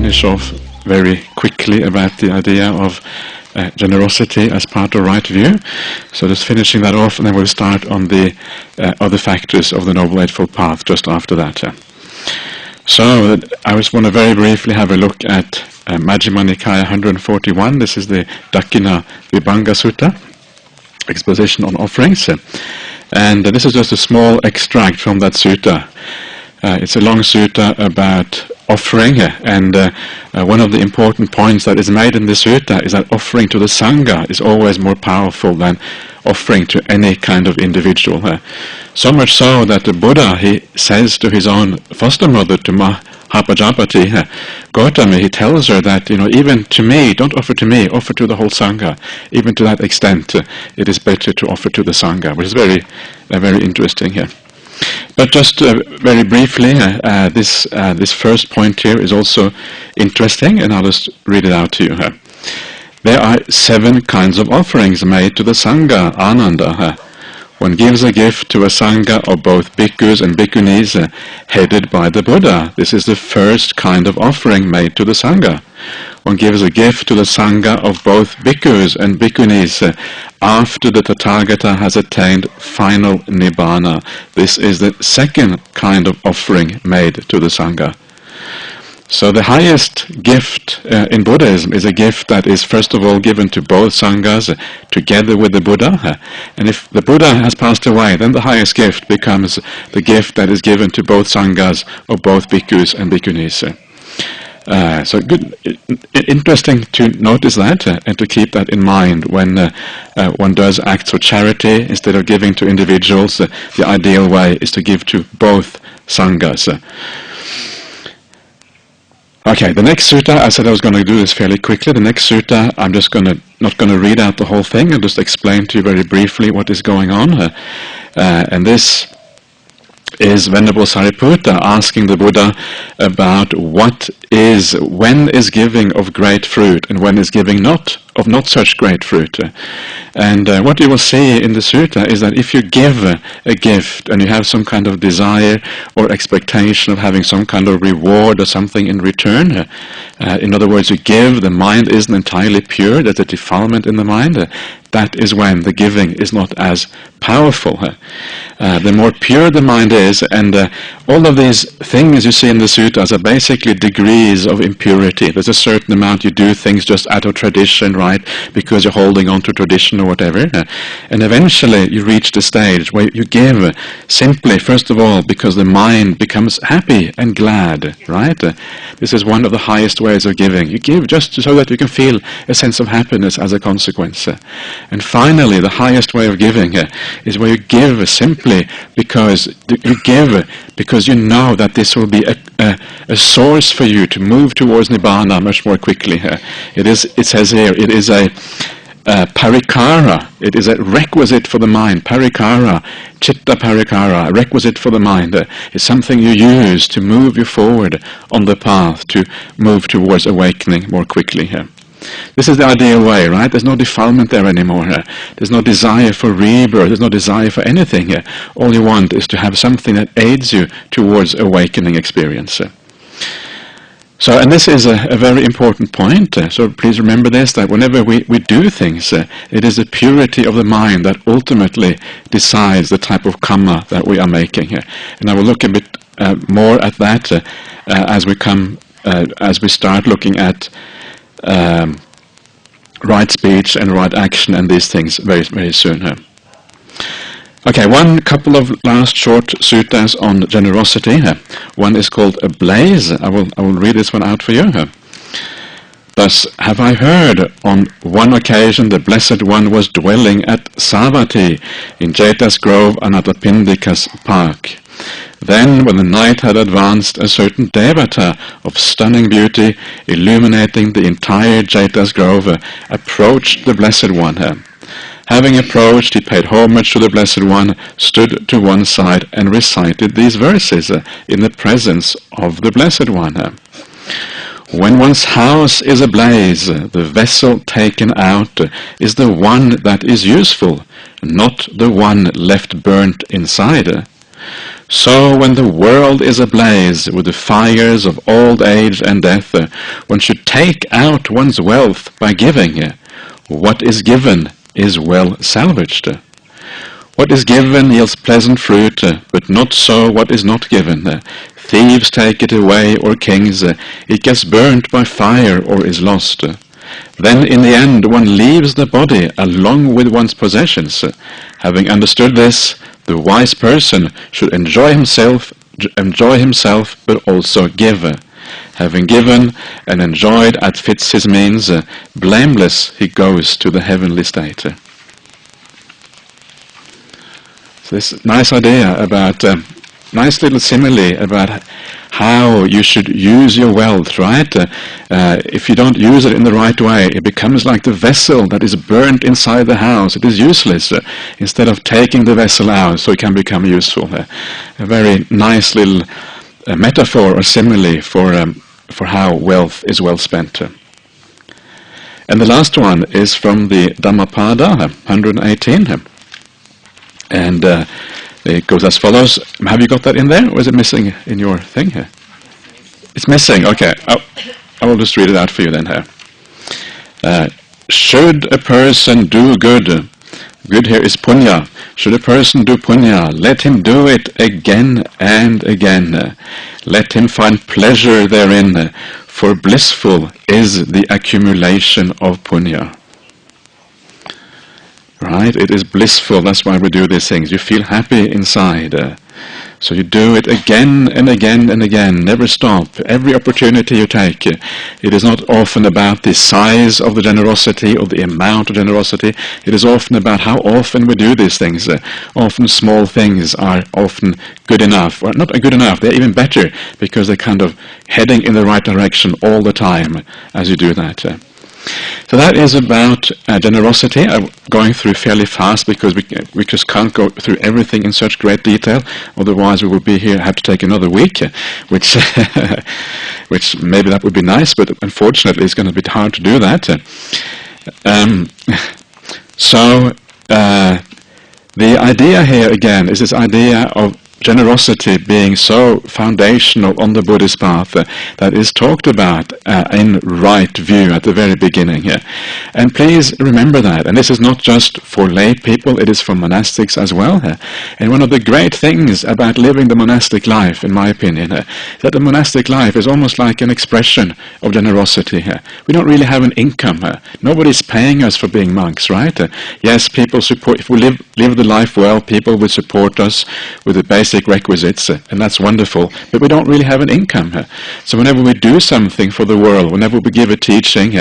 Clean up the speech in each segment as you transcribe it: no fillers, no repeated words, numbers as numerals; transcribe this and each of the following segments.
finish off very quickly about the idea of generosity as part of right view. So just finishing that off, and then we'll start on the other factors of the Noble Eightfold Path just after that. So I just want to very briefly have a look at Majjhima Nikaya 141. This is the Dakkhina Vibhanga Sutta, exposition on offerings. And this is just a small extract from that sutta. It's a long sutta about offering, and one of the important points that is made in the sutta is that offering to the Sangha is always more powerful than offering to any kind of individual. So much so that the Buddha, he says to his own foster mother, to Mahapajapati, Gautami, he tells her that, even to me, don't offer to me, offer to the whole Sangha. Even to that extent, it is better to offer to the Sangha, which is very, very interesting here. But just very briefly, this first point here is also interesting, and I'll just read it out to you. There are 7 kinds of offerings made to the Sangha, Ananda. One gives a gift to a Sangha of both bhikkhus and bhikkhunis headed by the Buddha. This is the first kind of offering made to the Sangha. One gives a gift to the Sangha of both bhikkhus and bhikkhunis after the Tathagata has attained final Nibbana. This is the second kind of offering made to the Sangha. So the highest gift in Buddhism is a gift that is first of all given to both Sanghas together with the Buddha. And if the Buddha has passed away, then the highest gift becomes the gift that is given to both Sanghas of both bhikkhus and bhikkhunis. So good, interesting to notice that and to keep that in mind when one does acts of charity. Instead of giving to individuals, the ideal way is to give to both Sanghas. Okay, the next sutta, I said I was going to do this fairly quickly. The next sutta, I'm just not going to read out the whole thing. I'll just explain to you very briefly what is going on. And this is Venerable Sariputta asking the Buddha about when is giving of great fruit and when is giving not such great fruit. And what you will see in the sutta is that if you give a gift and you have some kind of desire or expectation of having some kind of reward or something in return, in other words, you give, the mind isn't entirely pure, there's a defilement in the mind, that is when the giving is not as powerful. The more pure the mind is, and all of these things you see in the suttas are basically degrees of impurity. There's a certain amount you do things just out of tradition, right, because you're holding on to tradition or whatever, and eventually you reach the stage where you give simply, first of all, because the mind becomes happy and glad, right? This is one of the highest ways of giving. You give just so that you can feel a sense of happiness as a consequence. And finally, the highest way of giving is where you give simply because you know that this will be a source for you to move towards Nibbana much more quickly. It says here, it is a parikara, it is a requisite for the mind. Parikara, chitta parikara, a requisite for the mind. It's something you use to move you forward on the path to move towards awakening more quickly. This is the ideal way, right? There's no defilement there anymore. There's no desire for rebirth. There's no desire for anything. All you want is to have something that aids you towards awakening experience. So, and this is a very important point. So please remember this, that whenever we do things, it is the purity of the mind that ultimately decides the type of karma that we are making. And I will look a bit more at that as we start looking at right speech and right action and these things very, very soon. Okay, one couple of last short suttas on generosity. One is called a blaze. I will read this one out for you. Thus have I heard, on one occasion the Blessed One was dwelling at Savatthi in Jeta's Grove, Anathapindika's park. Then, when the night had advanced, a certain Devata of stunning beauty, illuminating the entire Jeta's Grove, approached the Blessed One. Having approached, he paid homage to the Blessed One, stood to one side, and recited these verses in the presence of the Blessed One. When one's house is ablaze, the vessel taken out is the one that is useful, not the one left burnt inside. So when the world is ablaze with the fires of old age and death, one should take out one's wealth by giving. What is given is well salvaged. What is given yields pleasant fruit, but not so what is not given. Thieves take it away, or kings. It gets burnt by fire or is lost. Then in the end one leaves the body along with one's possessions. Having understood this, the wise person should enjoy himself, but also give. Having given and enjoyed as fits his means, blameless he goes to the heavenly state. So this nice idea about, nice little simile about how you should use your wealth, right? If you don't use it in the right way, it becomes like the vessel that is burnt inside the house. It is useless instead of taking the vessel out so it can become useful. A very nice little metaphor or simile for how wealth is well spent. And the last one is from the Dhammapada, 118. And it goes as follows. Have you got that in there, or is it missing in your thing here? It's missing, okay. I will just read it out for you then here. Should a person do good, good here is punya. Should a person do punya, let him do it again and again. Let him find pleasure therein, for blissful is the accumulation of punya. Right? It is blissful. That's why we do these things. You feel happy inside. So you do it again and again and again. Never stop. Every opportunity you take. It is not often about the size of the generosity or the amount of generosity. It is often about how often we do these things. Often small things are often good enough. Or not good enough. They're even better because they're kind of heading in the right direction all the time as you do that. So that is about generosity. I'm going through fairly fast because we just can't go through everything in such great detail. Otherwise, we would be here, have to take another week, which which maybe that would be nice, but unfortunately, it's going to be hard to do that. So the idea here again is this idea of generosity being so foundational on the Buddhist path that is talked about in right view at the very beginning here. And please remember that. And this is not just for lay people, it is for monastics as well. And one of the great things about living the monastic life, in my opinion, that the monastic life is almost like an expression of generosity here. We don't really have an income. Nobody's paying us for being monks, right? Yes, people support, if we live the life well, people will support us with the basic requisites, and that's wonderful, but we don't really have an income. So whenever we do something for the world, whenever we give a teaching,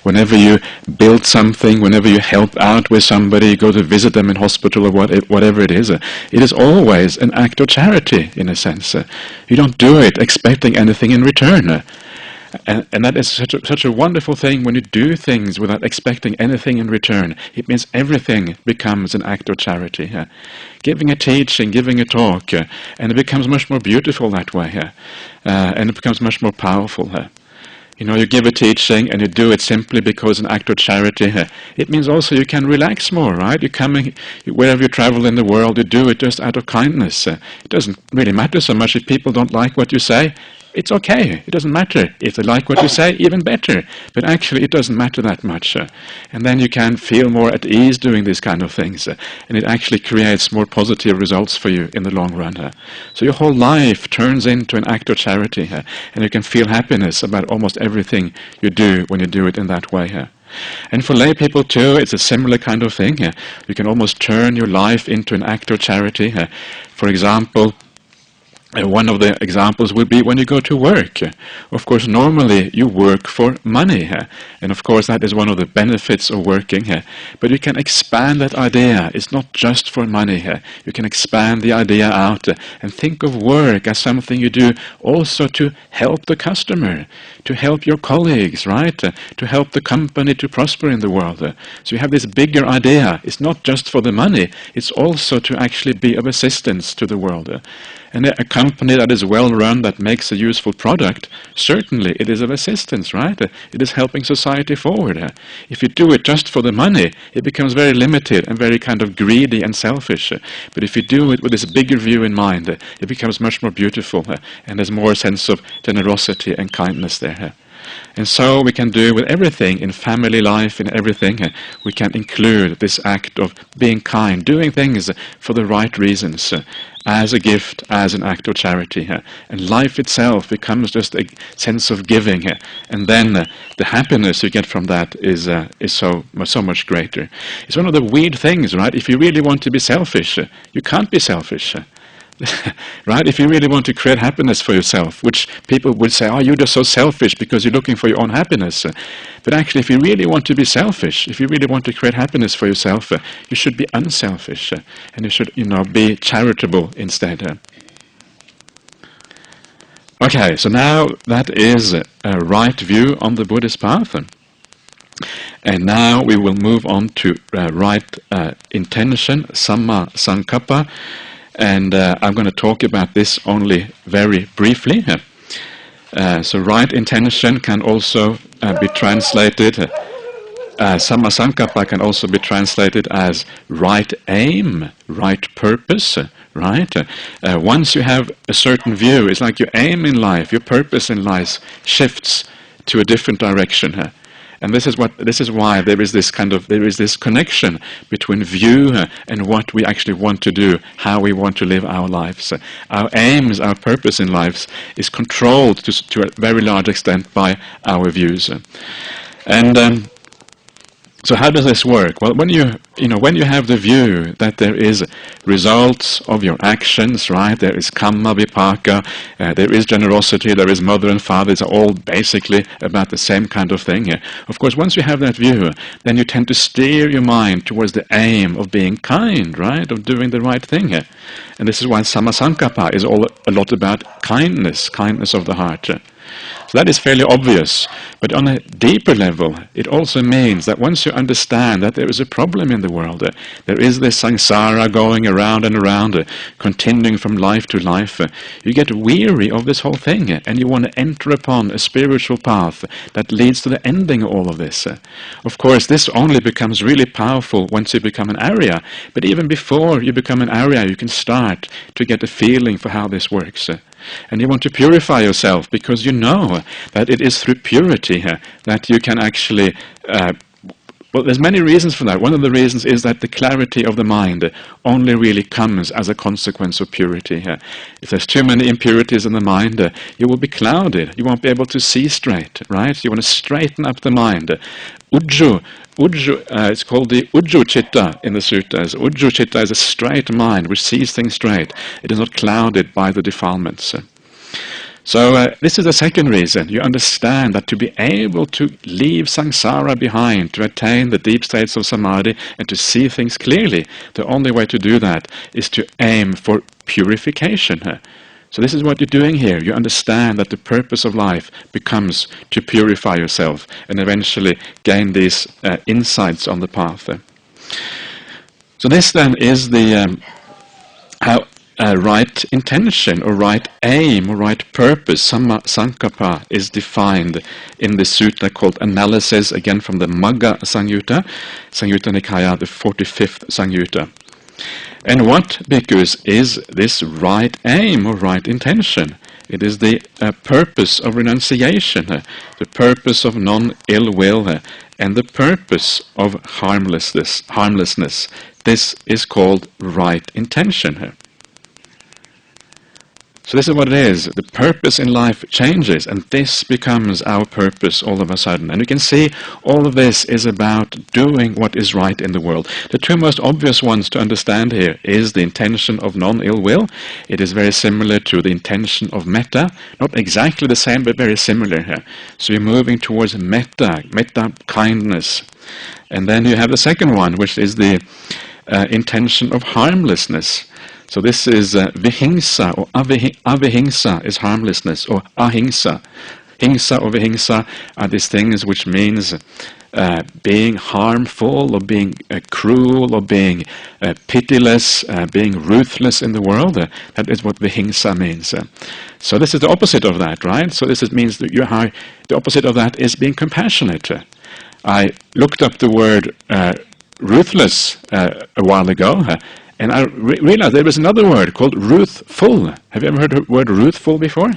whenever you build something, whenever you help out with somebody, go to visit them in hospital or whatever it is always an act of charity in a sense. You don't do it expecting anything in return. And that is such a wonderful thing when you do things without expecting anything in return. It means everything becomes an act of charity. Giving a teaching, giving a talk, and it becomes much more beautiful that way. And it becomes much more powerful. You know, you give a teaching and you do it simply because an act of charity. It means also you can relax more, right? You're coming, wherever you travel in the world, you do it just out of kindness. It doesn't really matter so much if people don't like what you say. It's okay. It doesn't matter. If they like what you say, even better. But actually, it doesn't matter that much. And then you can feel more at ease doing these kind of things. And it actually creates more positive results for you in the long run. So your whole life turns into an act of charity. And you can feel happiness about almost everything you do when you do it in that way. And for lay people too, it's a similar kind of thing. You can almost turn your life into an act of charity. For example, one of the examples would be when you go to work. Of course, normally you work for money, and of course that is one of the benefits of working. But you can expand that idea. It's not just for money. You can expand the idea out and think of work as something you do also to help the customer, to help your colleagues, right? To help the company to prosper in the world. So you have this bigger idea. It's not just for the money. It's also to actually be of assistance to the world. And a company that is well run, that makes a useful product, certainly it is of assistance, right? It is helping society forward. If you do it just for the money, it becomes very limited and very kind of greedy and selfish. But if you do it with this bigger view in mind, it becomes much more beautiful, and there's more sense of generosity and kindness there. And so we can do with everything in family life, in everything, we can include this act of being kind, doing things for the right reasons, as a gift, as an act of charity. And life itself becomes just a sense of giving, and then the happiness you get from that is so much greater. It's one of the weird things, right? If you really want to be selfish, you can't be selfish. Right? If you really want to create happiness for yourself, which people would say, oh, you're just so selfish because you're looking for your own happiness. But actually, if you really want to be selfish, if you really want to create happiness for yourself, you should be unselfish, and you should, be charitable instead. Okay, so now that is a right view on the Buddhist path. And now we will move on to right intention, samma sankappa. And I'm going to talk about this only very briefly. So right intention can also be translated, samma sankappa can also be translated as right aim, right purpose, right? Once you have a certain view, it's like your aim in life, your purpose in life shifts to a different direction. And this is why there is this connection between view and what we actually want to do, how we want to live our lives. Our aims, our purpose in lives is controlled to a very large extent by our views. And so how does this work? Well, when you have the view that there is results of your actions, right? There is kamma vipaka, there is generosity, there is mother and father. It's all basically about the same kind of thing. Of course, once you have that view, then you tend to steer your mind towards the aim of being kind, right? Of doing the right thing. And this is why samma sankappa is a lot about kindness of the heart. So that is fairly obvious, but on a deeper level, it also means that once you understand that there is a problem in the world, there is this samsara going around and around, continuing from life to life, you get weary of this whole thing, and you want to enter upon a spiritual path that leads to the ending of all of this. Of course, this only becomes really powerful once you become an Arya, but even before you become an Arya, you can start to get a feeling for how this works. And you want to purify yourself because you know that it is through purity that you can actually... well, there's many reasons for that. One of the reasons is that the clarity of the mind only really comes as a consequence of purity. If there's too many impurities in the mind, you will be clouded. You won't be able to see straight, right? You want to straighten up the mind. Ujju, it's called the Ujju Chitta in the suttas. Ujju Chitta is a straight mind which sees things straight. It is not clouded by the defilements. So this is the second reason. You understand that to be able to leave samsara behind, to attain the deep states of samadhi and to see things clearly, the only way to do that is to aim for purification. So this is what you're doing here. You understand that the purpose of life becomes to purify yourself and eventually gain these insights on the path. So this then is the how right intention or right aim or right purpose, samma sankappa, is defined in the sutta called Analysis, again from the Magga Samyutta, Samyutta Nikaya, the 45th Samyutta. And what, bhikkhus, is this right aim or right intention? It is the purpose of renunciation, the purpose of non-ill will, and the purpose of harmlessness. This is called right intention. So this is what it is. The purpose in life changes, and this becomes our purpose all of a sudden. And you can see all of this is about doing what is right in the world. The two most obvious ones to understand here is the intention of non-ill will. It is very similar to the intention of metta. Not exactly the same, but very similar here. So you're moving towards metta kindness. And then you have the second one, which is the intention of harmlessness. So this is vihingsa, or avihingsa is harmlessness, or ahingsa. Hingsa or vihingsa are these things which means being harmful or being cruel or being pitiless, being ruthless in the world. That is what vihingsa means. So this is the opposite of that, right? So means that the opposite of that is being compassionate. I looked up the word ruthless a while ago, and I realized there was another word called ruthful. Have you ever heard the word ruthful before?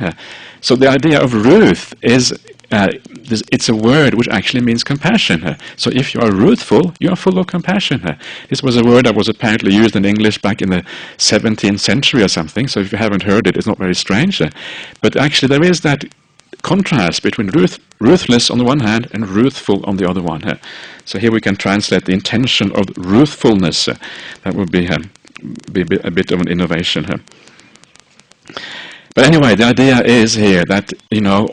So the idea of ruth is, it's a word which actually means compassion. So if you are ruthful, you are full of compassion. This was a word that was apparently used in English back in the 17th century or something, so if you haven't heard it, it's not very strange. But actually there is that contrast between ruthless on the one hand and ruthful on the other one. So here we can translate the intention of ruthfulness. That would be a bit of an innovation. But anyway, the idea is here that,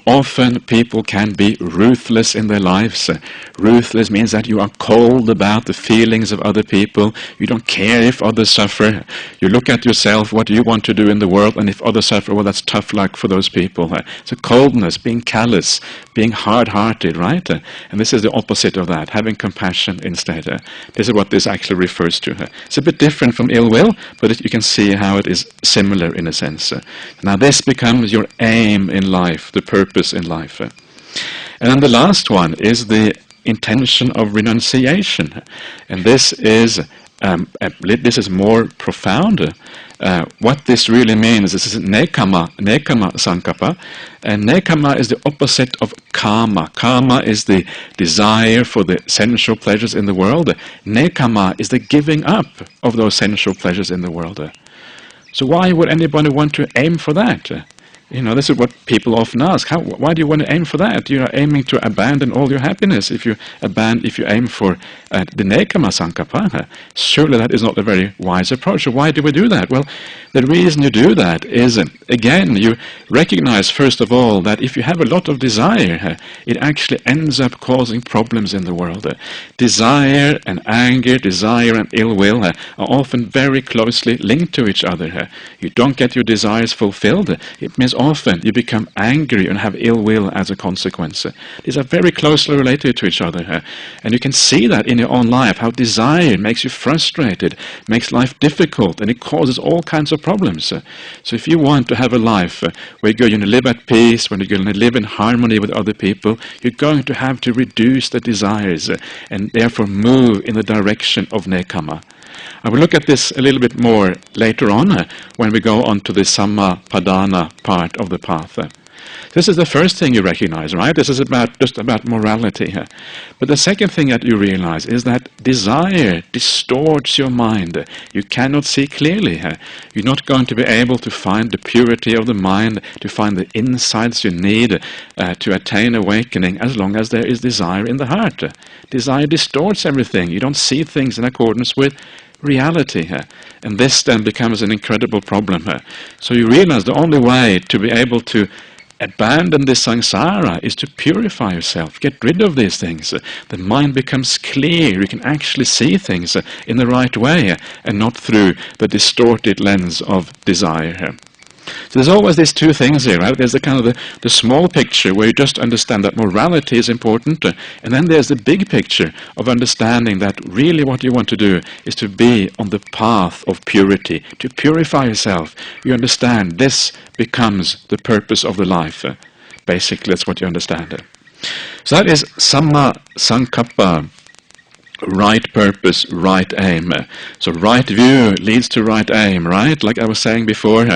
often people can be ruthless in their lives. Ruthless means that you are cold about the feelings of other people. You don't care if others suffer. You look at yourself, what do you want to do in the world, and if others suffer, well, that's tough luck for those people. So coldness, being callous, being hard-hearted, right? And this is the opposite of that, having compassion instead. This is what this actually refers to. It's a bit different from ill will, but you can see how it is similar in a sense. Now this becomes your aim in life, the purpose in life. And then the last one is the intention of renunciation. And this is more profound. What this really means, this is nekama sankappa, and nekama is the opposite of kama. Kama is the desire for the sensual pleasures in the world. Nekama is the giving up of those sensual pleasures in the world. So why would anybody want to aim for that? This is what people often ask. Why do you want to aim for that? You are aiming to abandon all your happiness if you aim for the nekama sankappa. Surely that is not a very wise approach. So why do we do that? Well, the reason you do that is, again, you recognize first of all that if you have a lot of desire, it actually ends up causing problems in the world. Desire and anger, desire and ill will are often very closely linked to each other. You don't get your desires fulfilled, it means often you become angry and have ill will as a consequence. These are very closely related to each other. And you can see that in your own life, how desire makes you frustrated, makes life difficult, and it causes all kinds of problems. So if you want to have a life where you're going to live at peace, when you're going to live in harmony with other people, you're going to have to reduce the desires and therefore move in the direction of nekama. I will look at this a little bit more later on when we go on to the Sammapadana part of the path. This is the first thing you recognize, right? This is just about morality. But the second thing that you realize is that desire distorts your mind. You cannot see clearly. You're not going to be able to find the purity of the mind, to find the insights you need to attain awakening as long as there is desire in the heart. Desire distorts everything. You don't see things in accordance with reality. And this then becomes an incredible problem. So you realize the only way to be able to abandon this samsara is to purify yourself, get rid of these things. The mind becomes clear, you can actually see things in the right way and not through the distorted lens of desire. So there's always these two things here, right? There's the kind of the small picture where you just understand that morality is important, and then there's the big picture of understanding that really what you want to do is to be on the path of purity, to purify yourself. You understand this becomes the purpose of the life. Basically, that's what you understand. So that is samma sankappa. Right purpose, right aim. So right view leads to right aim, right? Like I was saying before,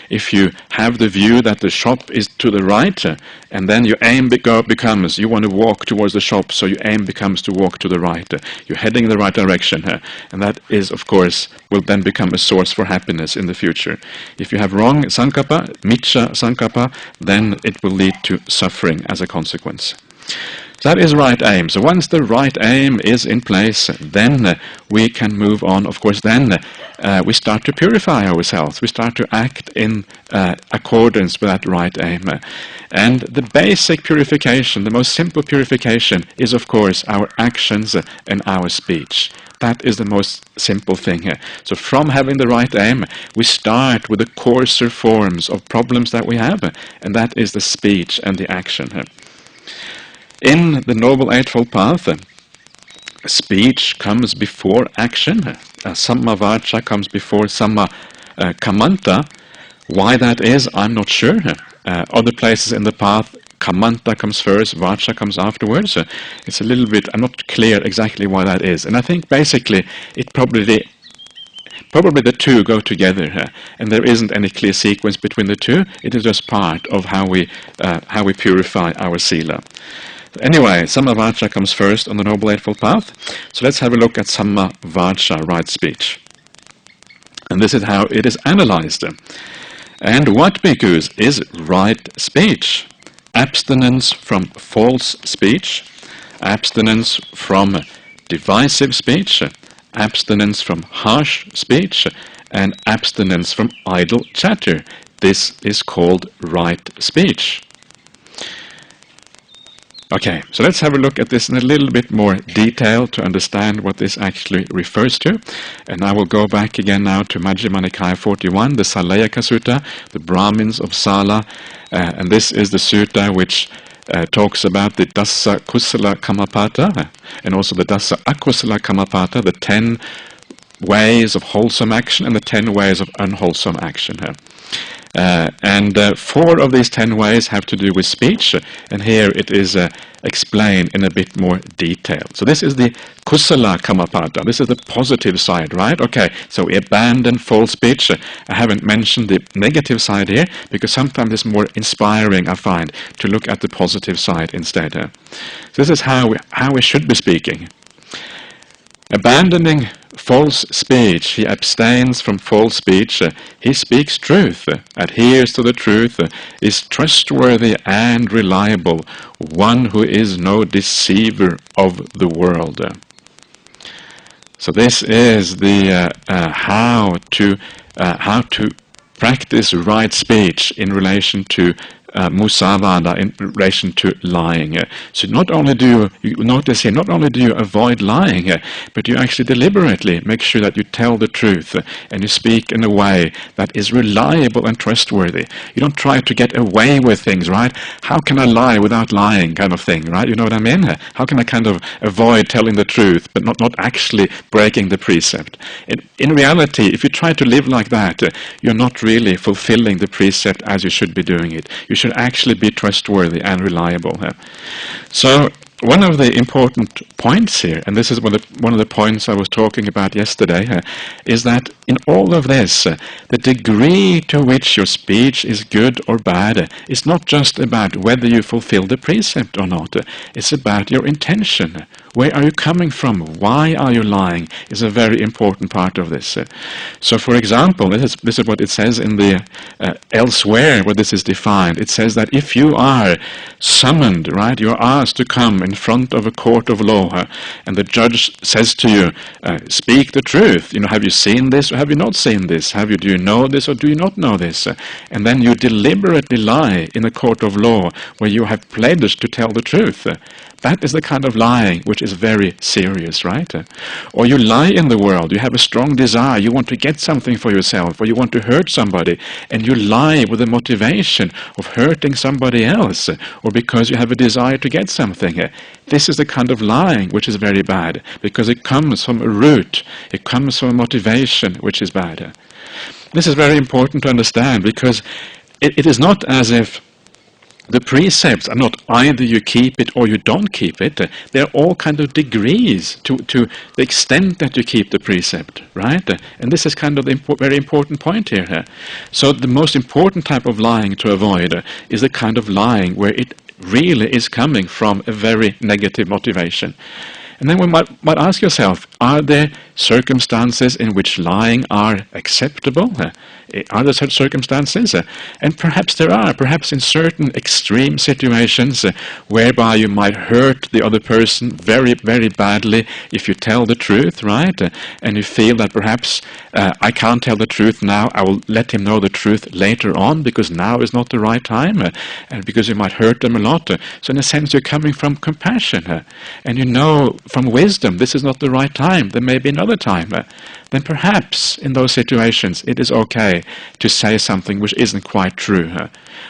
if you have the view that the shop is to the right, and then your aim becomes you want to walk towards the shop, so your aim becomes to walk to the right. You're heading in the right direction, and that is, of course, will then become a source for happiness in the future. If you have wrong sankappa, miccha sankappa, then it will lead to suffering as a consequence. So that is right aim. So once the right aim is in place, then we can move on. Of course, then we start to purify ourselves. We start to act in accordance with that right aim. And the basic purification, the most simple purification, is of course our actions and our speech. That is the most simple thing here. So from having the right aim, we start with the coarser forms of problems that we have, and that is the speech and the action. In the Noble Eightfold Path, speech comes before action. Samma vacha comes before samma kamanta. Why that is, I'm not sure. Other places in the path, kamanta comes first, vacha comes afterwards. It's a little bit, I'm not clear exactly why that is. And I think basically it probably the two go together, and there isn't any clear sequence between the two. It is just part of how we purify our sila. Anyway, Samma Vacha comes first on the Noble Eightfold Path. So let's have a look at Samma Vacha, right speech. And this is how it is analyzed. And what, bhikkhus, is right speech? Abstinence from false speech, abstinence from divisive speech, abstinence from harsh speech, and abstinence from idle chatter. This is called right speech. Okay, so let's have a look at this in a little bit more detail to understand what this actually refers to. And I will go back again now to Majjhima Nikaya 41, the Salayaka Sutta, the Brahmins of Sala. And this is the sutta which talks about the Dasa Kusala Kamapata and also the Dasa Akusala Kamapata, the 10 ways of wholesome action and the 10 ways of unwholesome action. And 4 of these 10 ways have to do with speech, and here it is explained in a bit more detail. So this is the kusala kamapata. This is the positive side, right? Okay, so we abandon false speech. I haven't mentioned the negative side here, because sometimes it's more inspiring, I find, to look at the positive side instead. So this is how we should be speaking. Abandoning false speech, he abstains from false speech, he speaks truth, adheres to the truth, is trustworthy and reliable, one who is no deceiver of the world. So this is the how to practice right speech in relation to musavada, in relation to lying. So not only do you notice here, not only do you avoid lying, but you actually deliberately make sure that you tell the truth and you speak in a way that is reliable and trustworthy. You don't try to get away with things, right? How can I lie without lying, kind of thing, right? You know what I mean? How can I kind of avoid telling the truth but not actually breaking the precept? In reality, if you try to live like that, you're not really fulfilling the precept as you should be doing it. You should actually be trustworthy and reliable. So one of the important points here, and this is one of the points I was talking about yesterday, is that in all of this, the degree to which your speech is good or bad is not just about whether you fulfill the precept or not. It's about your intention. Where are you coming from? Why are you lying? Is a very important part of this. So, for example, this is what it says in the elsewhere where this is defined. It says that if you are summoned, right, you're asked to come in front of a court of law, and the judge says to you, "Speak the truth. Have you seen this or have you not seen this? Do you know this or do you not know this?" And then you deliberately lie in a court of law where you have pledged to tell the truth. That is the kind of lying which is very serious, right? Or you lie in the world, you have a strong desire, you want to get something for yourself, or you want to hurt somebody, and you lie with the motivation of hurting somebody else, or because you have a desire to get something. This is the kind of lying which is very bad, because it comes from a root, it comes from a motivation which is bad. This is very important to understand, because it is not as if the precepts are not either you keep it or you don't keep it. They're all kind of degrees to the extent that you keep the precept, right? And this is kind of the very important point here. So the most important type of lying to avoid is the kind of lying where it really is coming from a very negative motivation. And then we might ask yourself, are there circumstances in which lying are acceptable? Are there such circumstances? And perhaps there are. Perhaps in certain extreme situations whereby you might hurt the other person very, very badly if you tell the truth, right? And you feel that perhaps I can't tell the truth now. I will let him know the truth later on because now is not the right time and because you might hurt them a lot. So in a sense, you're coming from compassion and you know from wisdom, this is not the right time, there may be another time, then perhaps in those situations it is okay to say something which isn't quite true.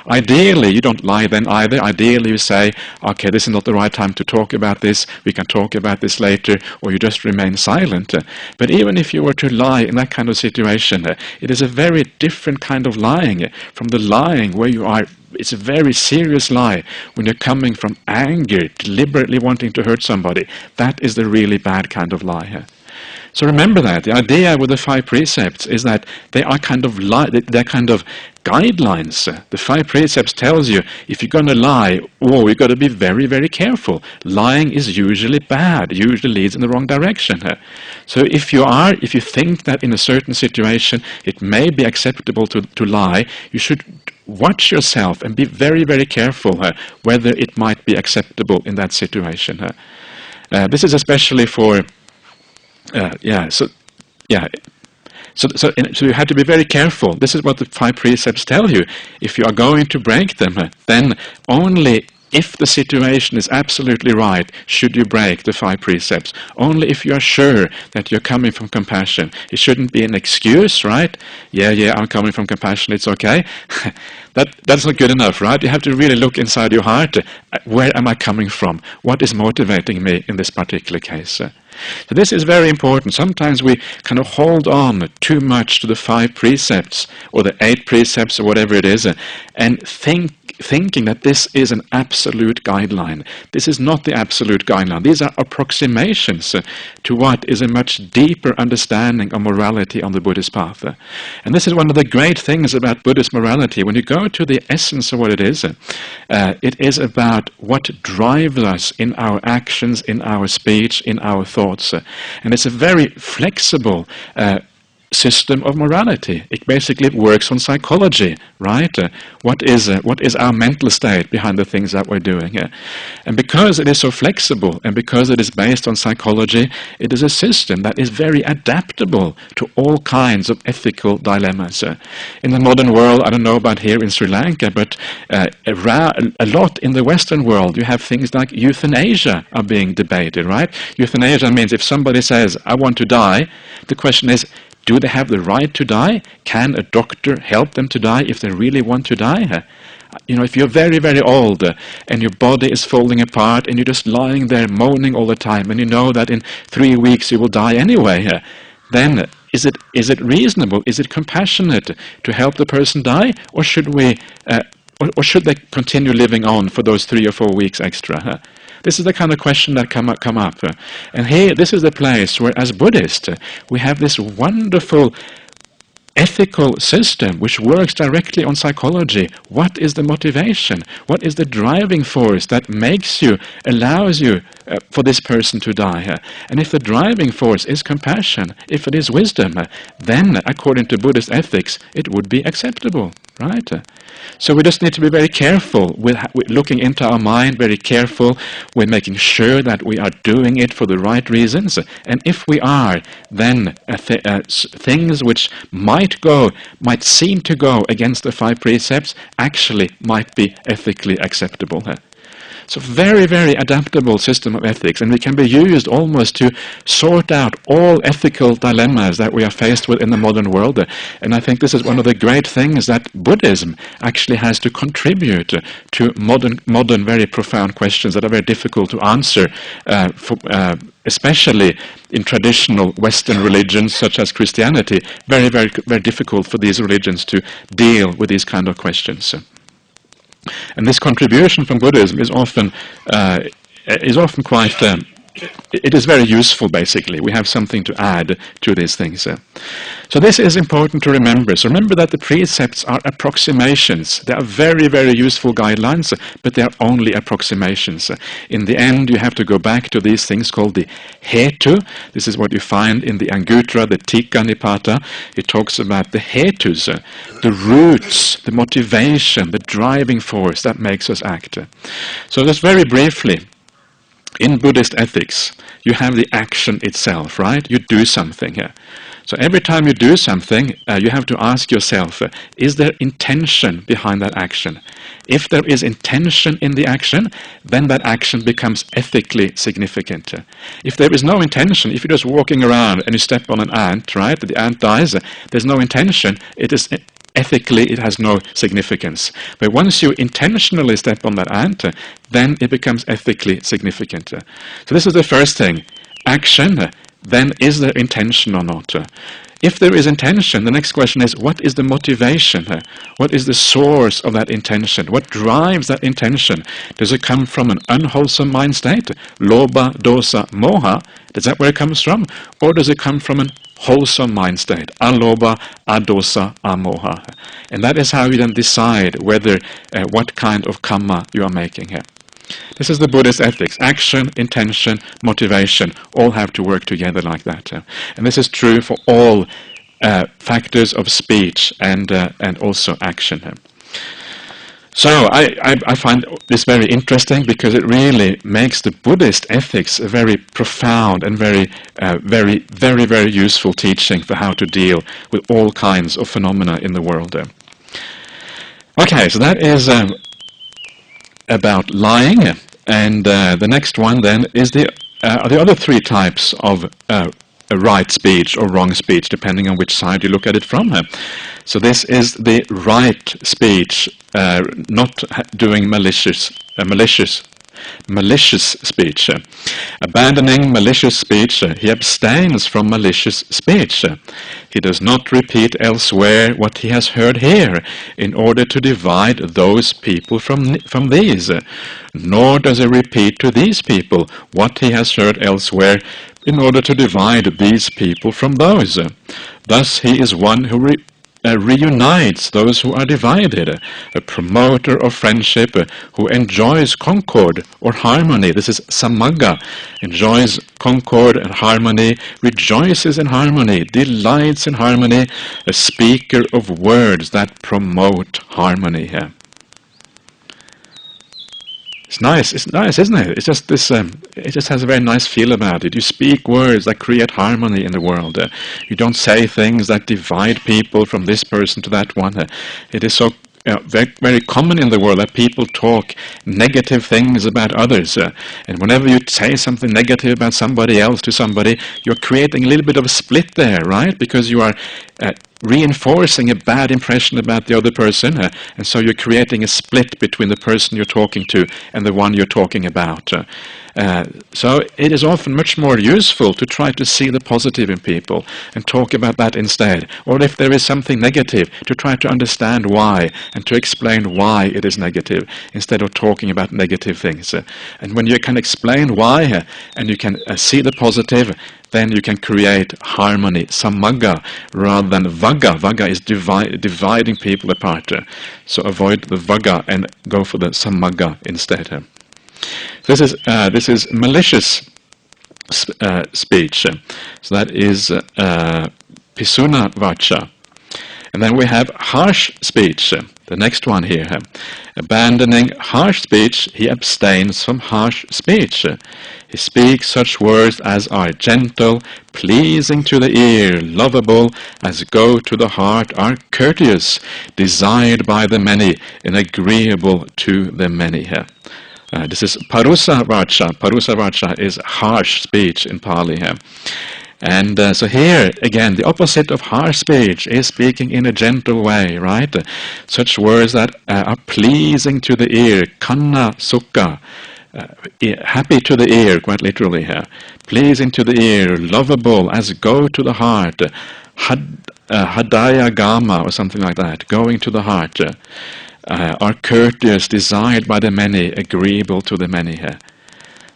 Ideally, you don't lie then either. Ideally, you say, okay, this is not the right time to talk about this, we can talk about this later, or you just remain silent. But even if you were to lie in that kind of situation, it is a very different kind of lying from the lying where you are. It's a very serious lie when you're coming from anger, deliberately wanting to hurt somebody. That is the really bad kind of lie. So remember that. The idea with the 5 precepts is that they are kind of they're kind of guidelines. The 5 precepts tells you if you're going to lie, you've got to be very, very careful. Lying is usually bad, usually leads in the wrong direction. So if you think that in a certain situation it may be acceptable to lie, you should watch yourself and be very, very careful whether it might be acceptable in that situation. This is especially for So you have to be very careful. This is what the 5 precepts tell you. If you are going to break them, then only if the situation is absolutely right should you break the 5 precepts. Only if you are sure that you're coming from compassion. It shouldn't be an excuse, right? Yeah, I'm coming from compassion, it's okay. That's not good enough, right? You have to really look inside your heart. Where am I coming from? What is motivating me in this particular case? So this is very important. Sometimes we kind of hold on too much to the 5 precepts or the 8 precepts or whatever it is, and thinking that this is an absolute guideline. This is not the absolute guideline. These are approximations to what is a much deeper understanding of morality on the Buddhist path. And this is one of the great things about Buddhist morality. When you go to the essence of what it is about what drives us in our actions, in our speech, in our thoughts. And it's a very flexible system of morality. It basically works on psychology, right? What is our mental state behind the things that we're doing? And because it is so flexible and because it is based on psychology, it is a system that is very adaptable to all kinds of ethical dilemmas. In the modern world, I don't know about here in Sri Lanka, but a lot in the Western world, you have things like euthanasia are being debated, right? Euthanasia means if somebody says, I want to die, the question is, do they have the right to die? Can a doctor help them to die if they really want to die? If you're very, very old and your body is falling apart and you're just lying there moaning all the time and you know that in 3 weeks you will die anyway, then is it reasonable? Is it compassionate to help the person die? Or should they continue living on for those 3 or 4 weeks extra? This is the kind of question that come up. And here, this is the place where, as Buddhists, we have this wonderful ethical system which works directly on psychology. What is the motivation? What is the driving force that allows you for this person to die? And if the driving force is compassion, if it is wisdom, then, according to Buddhist ethics, it would be acceptable, right? So we just need to be very careful with looking into our mind, very careful with making sure that we are doing it for the right reasons. And if we are, then things which might seem to go against the 5 precepts actually might be ethically acceptable. So very, very adaptable system of ethics, and it can be used almost to sort out all ethical dilemmas that we are faced with in the modern world. And I think this is one of the great things that Buddhism actually has to contribute to modern very profound questions that are very difficult to answer, especially in traditional Western religions such as Christianity. Very, very, very difficult for these religions to deal with these kind of questions. And this contribution from Buddhism is often quite. It is very useful. Basically, we have something to add to these things. So this is important to remember. So remember that the precepts are approximations. They are very, very useful guidelines, but they are only approximations. In the end, you have to go back to these things called the hetu. This is what you find in the Anguttara, the Tika Nipata. It talks about the hetus, the roots, the motivation, the driving force that makes us act. So just very briefly, in Buddhist ethics, you have the action itself, right? You do something here. So every time you do something, you have to ask yourself, is there intention behind that action? If there is intention in the action, then that action becomes ethically significant. If there is no intention, if you're just walking around and you step on an ant, right, the ant dies, there's no intention, it is ethically it has no significance. But once you intentionally step on that ant, then it becomes ethically significant. So this is the first thing. Action, then is there intention or not? If there is intention, the next question is, what is the motivation? What is the source of that intention? What drives that intention? Does it come from an unwholesome mind state? Lobha, dosa, moha? Is that where it comes from? Or does it come from an wholesome mind state? Alobha, adosa, amoha. And that is how you then decide whether, what kind of karma you are making here. This is the Buddhist ethics. Action, intention, motivation all have to work together like that. And this is true for all factors of speech and also action. So I find this very interesting because it really makes the Buddhist ethics a very profound and very useful teaching for how to deal with all kinds of phenomena in the world. Okay, so that is about lying, and the next one then is the other three types of right speech or wrong speech, depending on which side you look at it from. So this is the right speech, not doing malicious speech. Abandoning malicious speech, he abstains from malicious speech. He does not repeat elsewhere what he has heard here, in order to divide those people from these. Nor does he repeat to these people what he has heard elsewhere, in order to divide these people from those. Thus he is one who reunites those who are divided, a promoter of friendship who enjoys concord or harmony. This is samagga, enjoys concord and harmony, rejoices in harmony, delights in harmony, a speaker of words that promote harmony here. It's nice, isn't it? It's just this. It just has a very nice feel about it. You speak words that create harmony in the world. You don't say things that divide people from this person to that one. It is so very, very common in the world that people talk negative things about others. And whenever you say something negative about somebody else to somebody, you're creating a little bit of a split there, right? Because you are reinforcing a bad impression about the other person, and so you're creating a split between the person you're talking to and the one you're talking about. So it is often much more useful to try to see the positive in people and talk about that instead. Or if there is something negative, to try to understand why and to explain why it is negative instead of talking about negative things. And when you can explain why and you can see the positive, then you can create harmony, samagga, rather than vagga. Vagga is dividing people apart. So avoid the vagga and go for the samagga instead. This is malicious speech. So that is pisuna vacha. And then we have harsh speech, the next one here. Abandoning harsh speech, he abstains from harsh speech. He speaks such words as are gentle, pleasing to the ear, lovable, as go to the heart, are courteous, desired by the many, and agreeable to the many. This is parusa vacha. Parusa vacha is harsh speech in Pali. And so here, again, the opposite of harsh speech is speaking in a gentle way, right? Such words that are pleasing to the ear, kanna sukha, happy to the ear, quite literally here. Pleasing to the ear, lovable, as go to the heart, hadaya gama, or something like that, going to the heart. Are courteous, desired by the many, agreeable to the many here.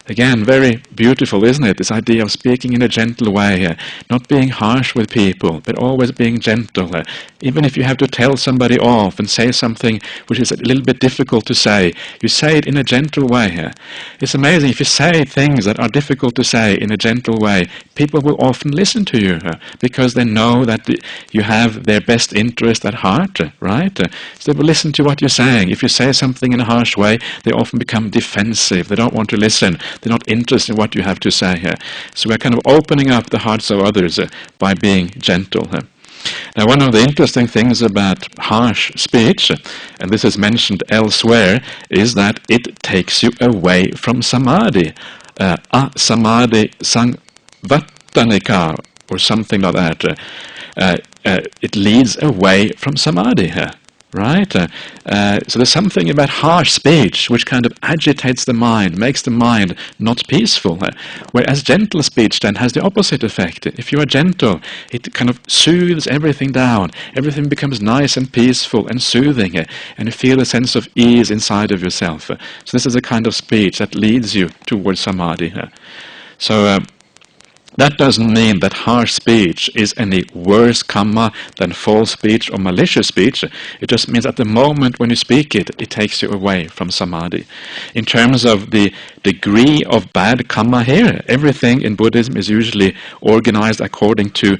Again, very beautiful, isn't it? This idea of speaking in a gentle way, not being harsh with people, but always being gentle. Even if you have to tell somebody off and say something which is a little bit difficult to say, you say it in a gentle way. It's amazing, if you say things that are difficult to say in a gentle way, people will often listen to you because they know that you have their best interest at heart, right? So they will listen to what you're saying. If you say something in a harsh way, they often become defensive. They don't want to listen. They're not interested in what you have to say here. So we're kind of opening up the hearts of others by being gentle. Now, one of the interesting things about harsh speech, and this is mentioned elsewhere, is that it takes you away from samadhi. Samadhi sangvatanika, or something like that. It leads away from samadhi, right? So there's something about harsh speech which kind of agitates the mind, makes the mind not peaceful, whereas gentle speech then has the opposite effect. If you are gentle, it kind of soothes everything down. Everything becomes nice and peaceful and soothing, and you feel a sense of ease inside of yourself. So this is a kind of speech that leads you towards samadhi. So that doesn't mean that harsh speech is any worse karma than false speech or malicious speech. It just means at the moment when you speak it, it takes you away from samadhi. In terms of the degree of bad karma here, everything in Buddhism is usually organized according to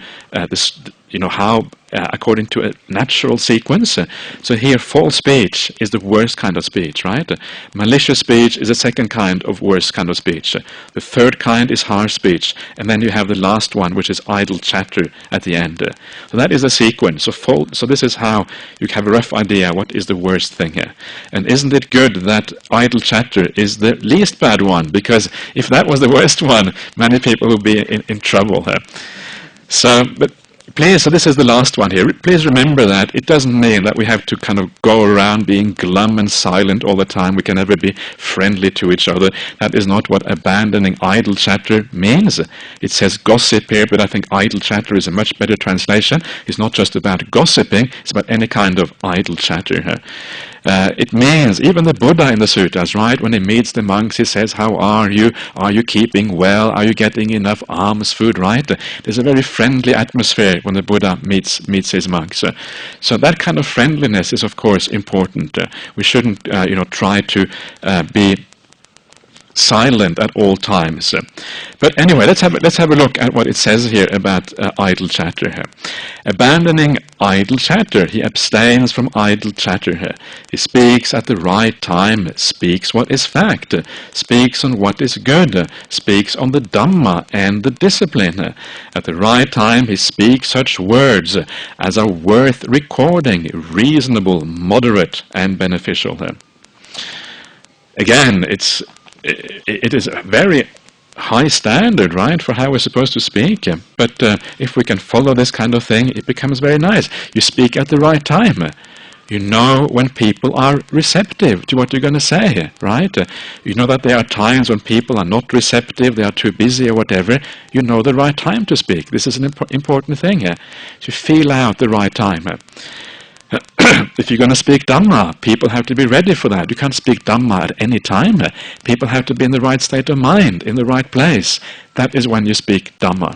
according to a natural sequence. So here, false speech is the worst kind of speech, right? Malicious speech is the second kind of worst kind of speech. The third kind is harsh speech, and then you have the last one, which is idle chatter at the end. So that is a sequence. So this is how you have a rough idea what is the worst thing here. And isn't it good that idle chatter is the least bad one? Because if that was the worst one, many people would be in trouble here. So this is the last one here. Please remember that it doesn't mean that we have to kind of go around being glum and silent all the time. We can never be friendly to each other. That is not what abandoning idle chatter means. It says gossip here, but I think idle chatter is a much better translation. It's not just about gossiping, it's about any kind of idle chatter. It means, even the Buddha in the suttas, right, when he meets the monks, he says, how are you? Are you keeping well? Are you getting enough alms food, right? There's a very friendly atmosphere when the Buddha meets his monks. So that kind of friendliness is, of course, important. We shouldn't, try to be silent at all times. But anyway, let's have a look at what it says here about idle chatter here. Abandoning idle chatter, he abstains from idle chatter here. He speaks at the right time, speaks what is fact, speaks on what is good, speaks on the Dhamma and the discipline. At the right time, he speaks such words as are worth recording, reasonable, moderate, and beneficial. Again, it is a very high standard, right, for how we're supposed to speak. But if we can follow this kind of thing, it becomes very nice. You speak at the right time. You know when people are receptive to what you're going to say, right? You know that there are times when people are not receptive, they are too busy or whatever. You know the right time to speak. This is an important thing here. To feel out the right time. If you're going to speak Dhamma, people have to be ready for that. You can't speak Dhamma at any time. People have to be in the right state of mind, in the right place. That is when you speak Dhamma.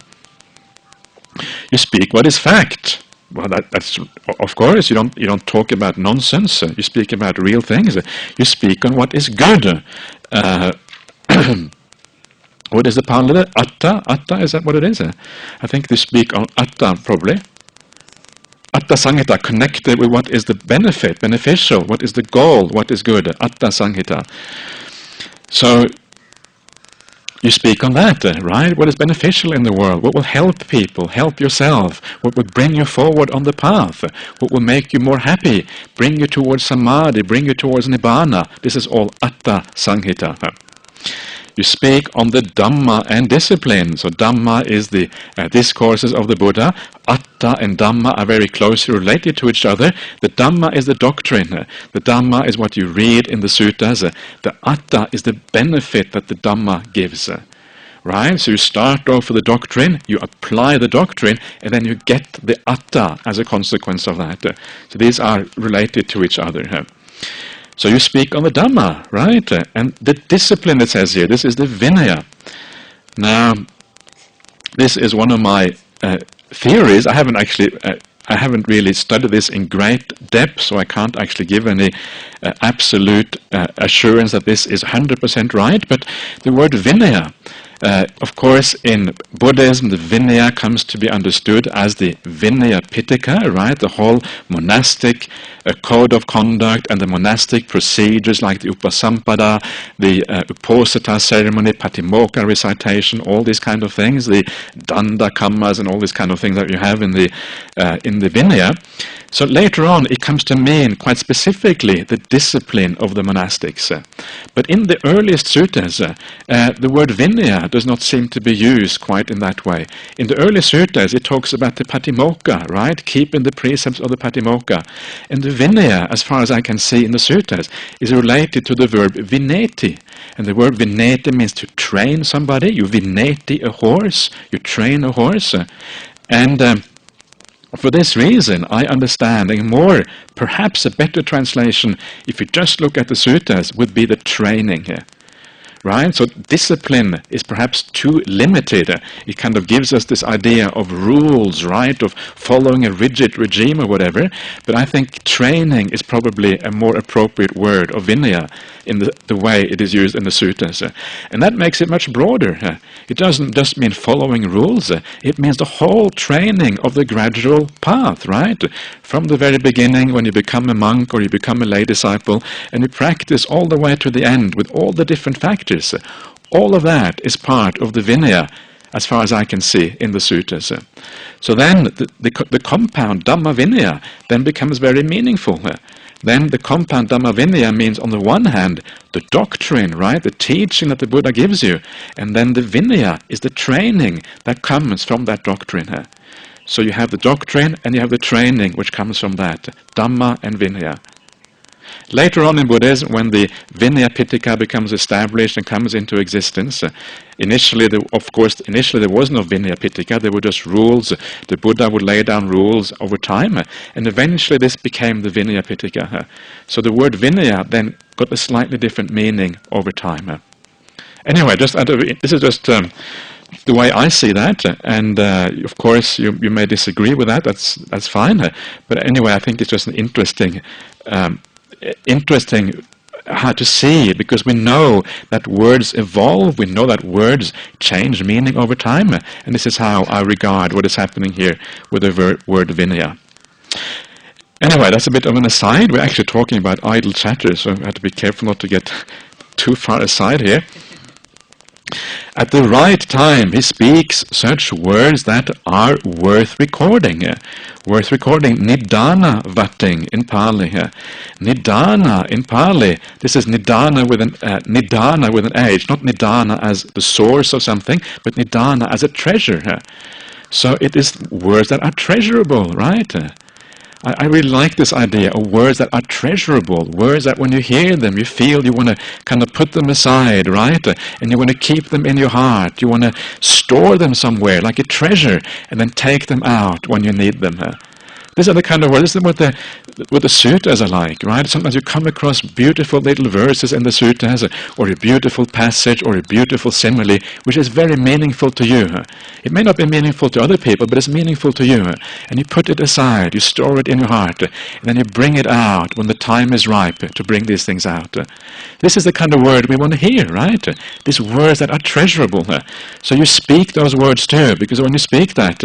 You speak what is fact. Well, that's of course, you don't talk about nonsense. You speak about real things. You speak on what is good. What is the Pali? Atta? Atta, is that what it is? I think they speak on Atta, probably. Atta Sanghita, connected with what is the benefit, beneficial, what is the goal, what is good, Atta Sanghita. So, you speak on that, right? What is beneficial in the world? What will help people, help yourself? What will bring you forward on the path? What will make you more happy? Bring you towards Samadhi, bring you towards Nibbana. This is all Atta Sanghita. You speak on the Dhamma and discipline. So Dhamma is the discourses of the Buddha. Atta and Dhamma are very closely related to each other. The Dhamma is the doctrine. The Dhamma is what you read in the suttas. The Atta is the benefit that the Dhamma gives. Right? So you start off with the doctrine, you apply the doctrine, and then you get the Atta as a consequence of that. So these are related to each other. So you speak on the Dhamma, right? And the discipline it says here, this is the Vinaya. Now, this is one of my theories. I haven't really studied this in great depth, so I can't actually give any absolute assurance that this is 100% right. But the word Vinaya, Of course, in Buddhism, the Vinaya comes to be understood as the Vinaya Pitaka, right? The whole monastic code of conduct and the monastic procedures like the Upasampada, the Uposatha ceremony, Patimokkha recitation, all these kind of things, the Danda Kammas and all these kind of things that you have in the Vinaya. So later on, it comes to mean quite specifically the discipline of the monastics. But in the earliest suttas, the word Vinaya does not seem to be used quite in that way. In the early suttas, it talks about the Patimokkha, right? Keeping the precepts of the Patimokkha. And the Vinaya, as far as I can see in the suttas, is related to the verb vineti. And the word vineti means to train somebody. You vineti a horse, you train a horse. And for this reason, I understand perhaps a better translation, if you just look at the suttas, would be the training here. Right? So discipline is perhaps too limited. It kind of gives us this idea of rules, right? Of following a rigid regime or whatever. But I think training is probably a more appropriate word of Vinaya in the way it is used in the suttas. And that makes it much broader. It doesn't just mean following rules. It means the whole training of the gradual path, right? From the very beginning when you become a monk or you become a lay disciple and you practice all the way to the end with all the different factors. All of that is part of the Vinaya, as far as I can see in the suttas. So then the compound Dhamma Vinaya then becomes very meaningful. Then the compound Dhamma Vinaya means, on the one hand, the doctrine, right, the teaching that the Buddha gives you, and then the Vinaya is the training that comes from that doctrine. So you have the doctrine and you have the training which comes from that, Dhamma and Vinaya. Later on in Buddhism, when the Vinaya Pitaka becomes established and comes into existence, initially there was no Vinaya Pitaka, there were just rules. The Buddha would lay down rules over time, and eventually this became the Vinaya Pitaka. So the word Vinaya then got a slightly different meaning over time. Anyway, this is just the way I see that, and of course you may disagree with that. That's fine. But anyway, I think it's just an interesting how to see, because we know that words evolve, we know that words change meaning over time, and this is how I regard what is happening here with the word Vinaya. Anyway, that's a bit of an aside. We're actually talking about idle chatter, so I have to be careful not to get too far aside here. At the right time, he speaks such words that are worth recording. Nidana vatting in Pali. Nidana in Pali, this is nidana with an H, not nidana as the source of something, but nidana as a treasure. So it is words that are treasurable, right? I really like this idea of words that are treasurable, words that when you hear them, you feel you want to kind of put them aside, right? And you want to keep them in your heart. You want to store them somewhere like a treasure and then take them out when you need them. These are the kind of words, this is what the suttas are like, right? Sometimes you come across beautiful little verses in the suttas, or a beautiful passage, or a beautiful simile, which is very meaningful to you. It may not be meaningful to other people, but it's meaningful to you. And you put it aside, you store it in your heart, and then you bring it out when the time is ripe to bring these things out. This is the kind of word we want to hear, right? These words that are treasurable. So you speak those words too, because when you speak that,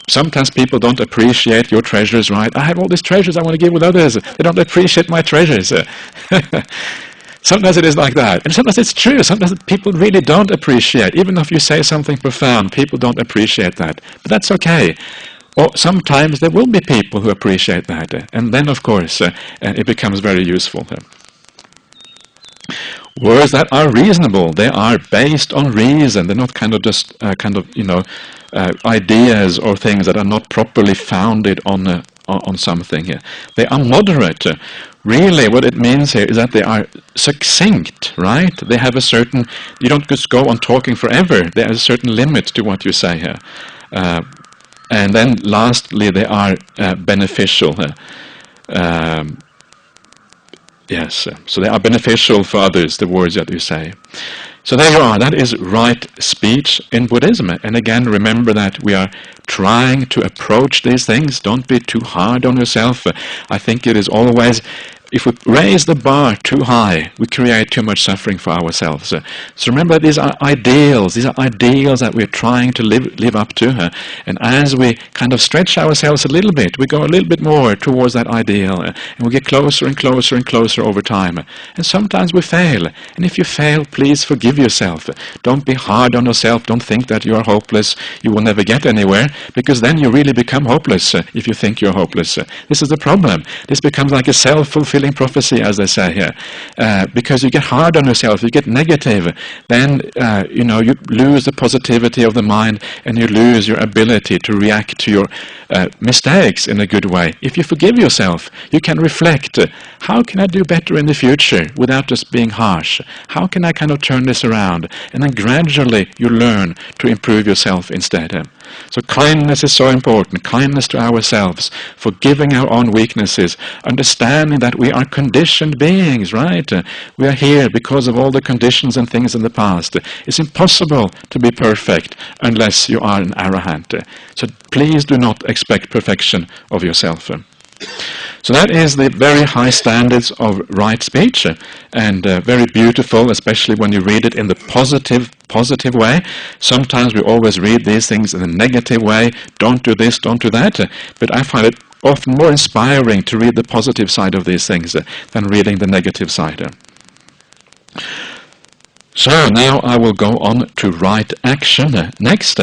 sometimes people don't appreciate your treasures, right? I have all these treasures I want to give with others. They don't appreciate my treasures. Sometimes it is like that. And sometimes it's true. Sometimes people really don't appreciate. Even if you say something profound, people don't appreciate that. But that's okay. Or sometimes there will be people who appreciate that. And then, of course, it becomes very useful. Words that are reasonable, they are based on reason. They're not kind of just ideas or things that are not properly founded on something here. They are moderate. Really, what it means here is that they are succinct, right? They have a certain. You don't just go on talking forever. There is a certain limit to what you say here. And then, lastly, they are beneficial. Yes, so they are beneficial for others, the words that you say. So there you are, that is right speech in Buddhism. And again, remember that we are trying to approach these things. Don't be too hard on yourself. I think it is always if we raise the bar too high, we create too much suffering for ourselves. So remember, these are ideals. These are ideals that we're trying to live up to. And as we kind of stretch ourselves a little bit, we go a little bit more towards that ideal. And we get closer and closer and closer over time. And sometimes we fail. And if you fail, please forgive yourself. Don't be hard on yourself. Don't think that you are hopeless. You will never get anywhere, because then you really become hopeless if you think you're hopeless. This is the problem. This becomes like a self-fulfilling prophecy, as they say here, because you get hard on yourself, you get negative, then you lose the positivity of the mind, and you lose your ability to react to your mistakes in a good way. If you forgive yourself, you can reflect, how can I do better in the future without just being harsh? How can I kind of turn this around? And then gradually you learn to improve yourself instead. So kindness is so important, kindness to ourselves, forgiving our own weaknesses, understanding that we are conditioned beings, right? We are here because of all the conditions and things in the past. It's impossible to be perfect unless you are an arahant. So please do not expect perfection of yourself. So that is the very high standards of right speech, and very beautiful, especially when you read it in the positive way. Sometimes we always read these things in a negative way, don't do this, don't do that, but I find it often more inspiring to read the positive side of these things than reading the negative side. So now I will go on to right action next.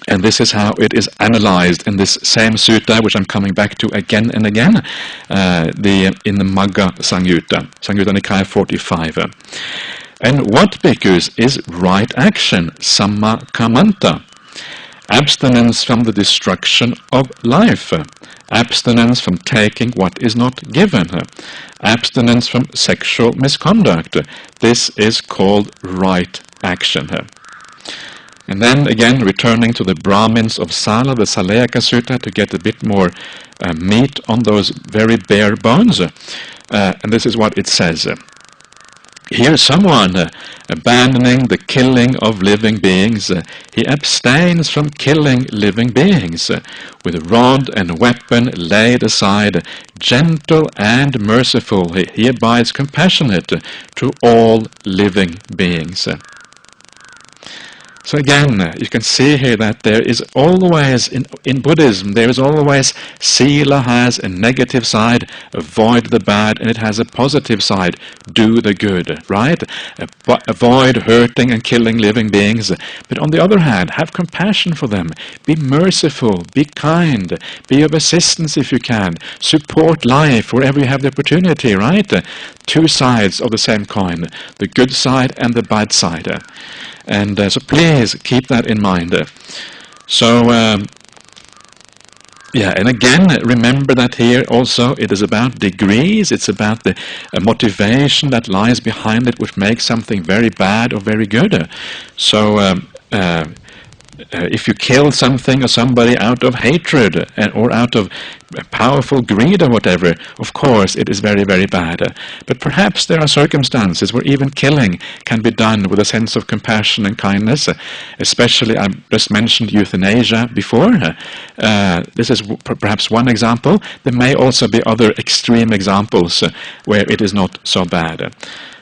And this is how it is analyzed in this same sutta, which I'm coming back to again and again, in the Magga Samyutta, Samyutta Nikaya 45. And what, bhikkhus, is right action, samma kamanta? Abstinence from the destruction of life, abstinence from taking what is not given, abstinence from sexual misconduct. This is called right action. And then again, returning to the Brahmins of Sala, the Saleyaka Sutta, to get a bit more meat on those very bare bones. And this is what it says. Here someone abandoning the killing of living beings, he abstains from killing living beings, with rod and weapon laid aside, gentle and merciful, he abides compassionate to all living beings. So again, you can see here that there is always, in Buddhism, there is always, sila has a negative side, avoid the bad, and it has a positive side, do the good, right? Avoid hurting and killing living beings. But on the other hand, have compassion for them, be merciful, be kind, be of assistance if you can, support life wherever you have the opportunity, right? Two sides of the same coin, the good side and the bad side. And so please keep that in mind. And again, remember that here also it is about degrees, it's about the motivation that lies behind it, which makes something very bad or very good. If you kill something or somebody out of hatred or out of powerful greed or whatever, of course it is very, very bad. But perhaps there are circumstances where even killing can be done with a sense of compassion and kindness. Especially, I just mentioned euthanasia before. This is perhaps one example. There may also be other extreme examples where it is not so bad.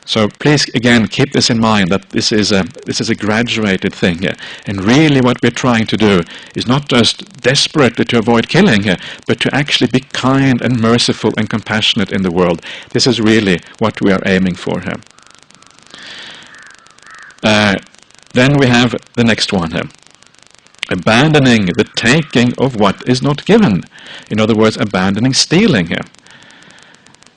So please, again, keep this in mind, that this is a graduated thing. And really what we're trying to do is not just desperately to avoid killing, but to actually be kind and merciful and compassionate in the world. This is really what we are aiming for here. Then we have the next one here. Abandoning the taking of what is not given. In other words, abandoning stealing here.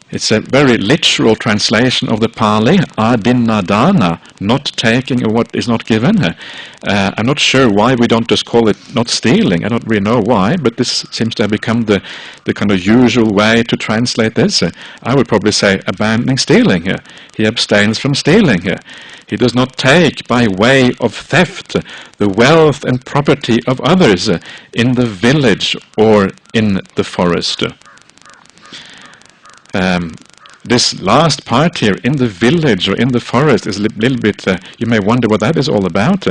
It's a very literal translation of the Pali, adinnadana, not taking of what is not given. I'm not sure why we don't just call it not stealing. I don't really know why, but this seems to have become the kind of usual way to translate this. I would probably say abandoning stealing. He abstains from stealing. He does not take by way of theft the wealth and property of others in the village or in the forest. this last part here, in the village or in the forest, is a little bit, you may wonder what that is all about.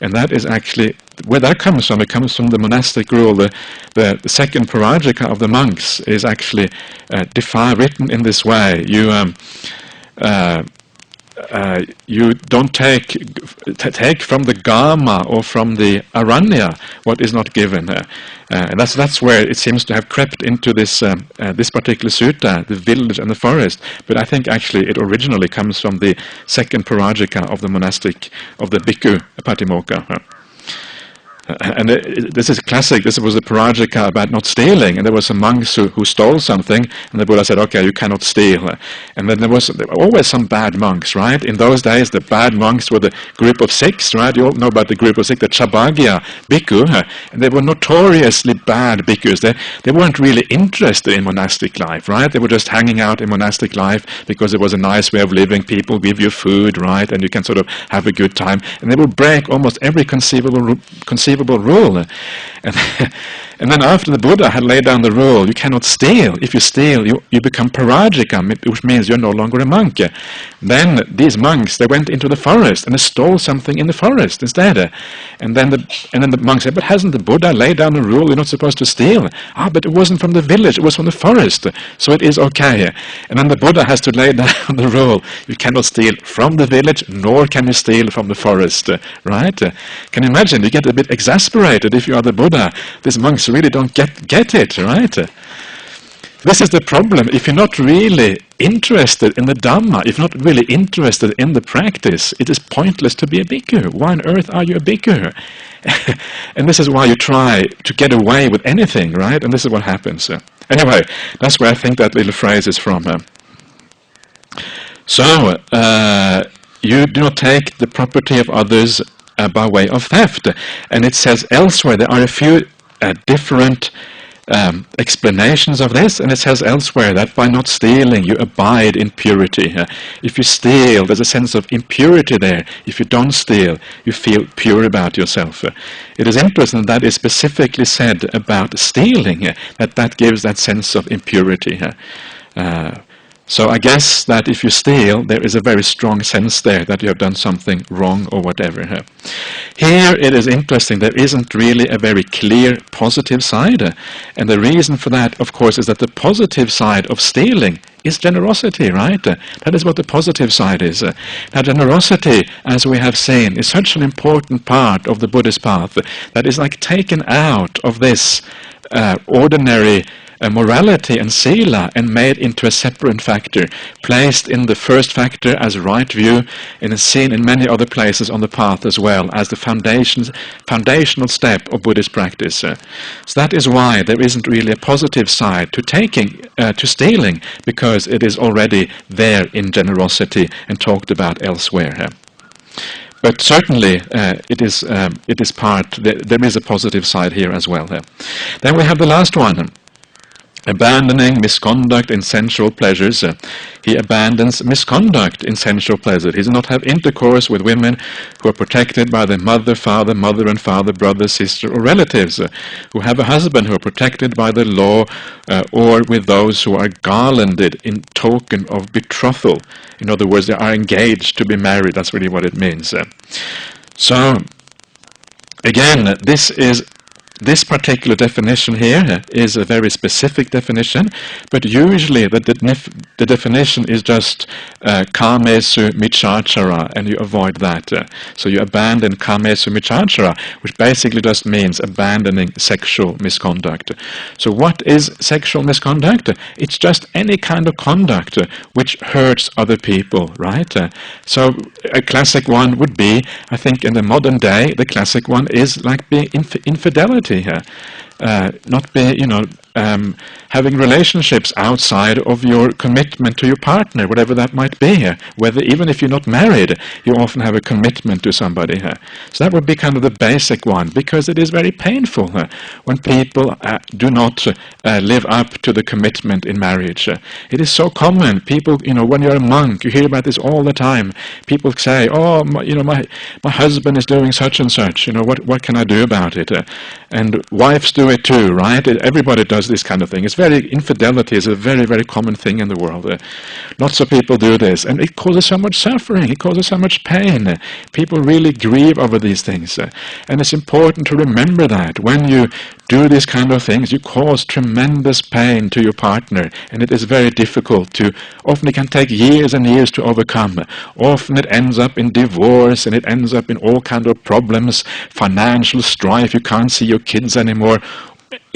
And that is actually, where that comes from, it comes from the monastic rule. The second parajika of the monks is actually written in this way. You don't take from the Gama or from the Aranya what is not given. And that's where it seems to have crept into this this particular sutta, the village and the forest. But I think actually it originally comes from the second parajika of the monastic, of the bhikkhu patimokkha. And this is classic. This was the parajika about not stealing, and there was some monks who stole something, and the Buddha said, okay, you cannot steal. And then there were always some bad monks, right? In those days, the bad monks were the group of 6, right? You all know about the group of 6, the Chabagya bhikkhu, and they were notoriously bad bhikkhus. They weren't really interested in monastic life, right? They were just hanging out in monastic life because it was a nice way of living. People give you food, right? And you can sort of have a good time. And they would break almost every conceivable rule. And then after the Buddha had laid down the rule, you cannot steal. If you steal, you become parajika, which means you're no longer a monk. Then these monks, they went into the forest and they stole something in the forest instead. And then the monks said, but hasn't the Buddha laid down a rule you're not supposed to steal? But it wasn't from the village, it was from the forest, so it is okay. And then the Buddha has to lay down the rule, you cannot steal from the village, nor can you steal from the forest, right? Can you imagine? You get a bit exasperated if you are the Buddha. These monks really don't get it, right? This is the problem. If you're not really interested in the Dhamma, if you're not really interested in the practice, it is pointless to be a bhikkhu. Why on earth are you a bhikkhu? And this is why you try to get away with anything, right? And this is what happens. Anyway, that's where I think that little phrase is from. So, you do not take the property of others by way of theft. And it says elsewhere, there are a few different explanations of this, and it says elsewhere that by not stealing you abide in purity. If you steal, there's a sense of impurity there. If you don't steal, you feel pure about yourself. It is interesting that is specifically said about stealing, that gives that sense of impurity. So I guess that if you steal, there is a very strong sense there that you have done something wrong or whatever. Here it is interesting, there isn't really a very clear positive side. And the reason for that, of course, is that the positive side of stealing is generosity, right? That is what the positive side is. Now generosity, as we have seen, is such an important part of the Buddhist path that is like taken out of this ordinary morality and sila and made into a separate factor, placed in the first factor as right view, and is seen in many other places on the path as well as the foundational step of Buddhist practice. So that is why there isn't really a positive side to stealing, because it is already there in generosity and talked about elsewhere. But certainly it is part. There is a positive side here as well. Then we have the last one. Abandoning misconduct in sensual pleasures. He abandons misconduct in sensual pleasure. He does not have intercourse with women who are protected by their mother and father, brother, sister, or relatives, who have a husband who are protected by the law, or with those who are garlanded in token of betrothal. In other words, they are engaged to be married. That's really what it means. So, again, this particular definition here is a very specific definition, but usually the definition is just kamesu michachara, and you avoid that. So you abandon kamesu michachara, which basically just means abandoning sexual misconduct. So what is sexual misconduct? It's just any kind of conduct which hurts other people, right? So a classic one would be, I think in the modern day, the classic one is like being infidelity. Not be, having relationships outside of your commitment to your partner, whatever that might be. Whether even if you're not married, you often have a commitment to somebody. So that would be kind of the basic one, because it is very painful when people do not live up to the commitment in marriage. It is so common. People, when you're a monk, you hear about this all the time. People say, "Oh, my husband is doing such and such. What can I do about it?" And wives do it too, right? Everybody does does this kind of thing. Infidelity is a very, very common thing in the world. Lots of people do this, and it causes so much suffering, it causes so much pain. People really grieve over these things. And it's important to remember that when you do these kind of things, you cause tremendous pain to your partner, and it is very difficult to, often it can take years and years to overcome. Often it ends up in divorce, and it ends up in all kind of problems, financial strife, you can't see your kids anymore.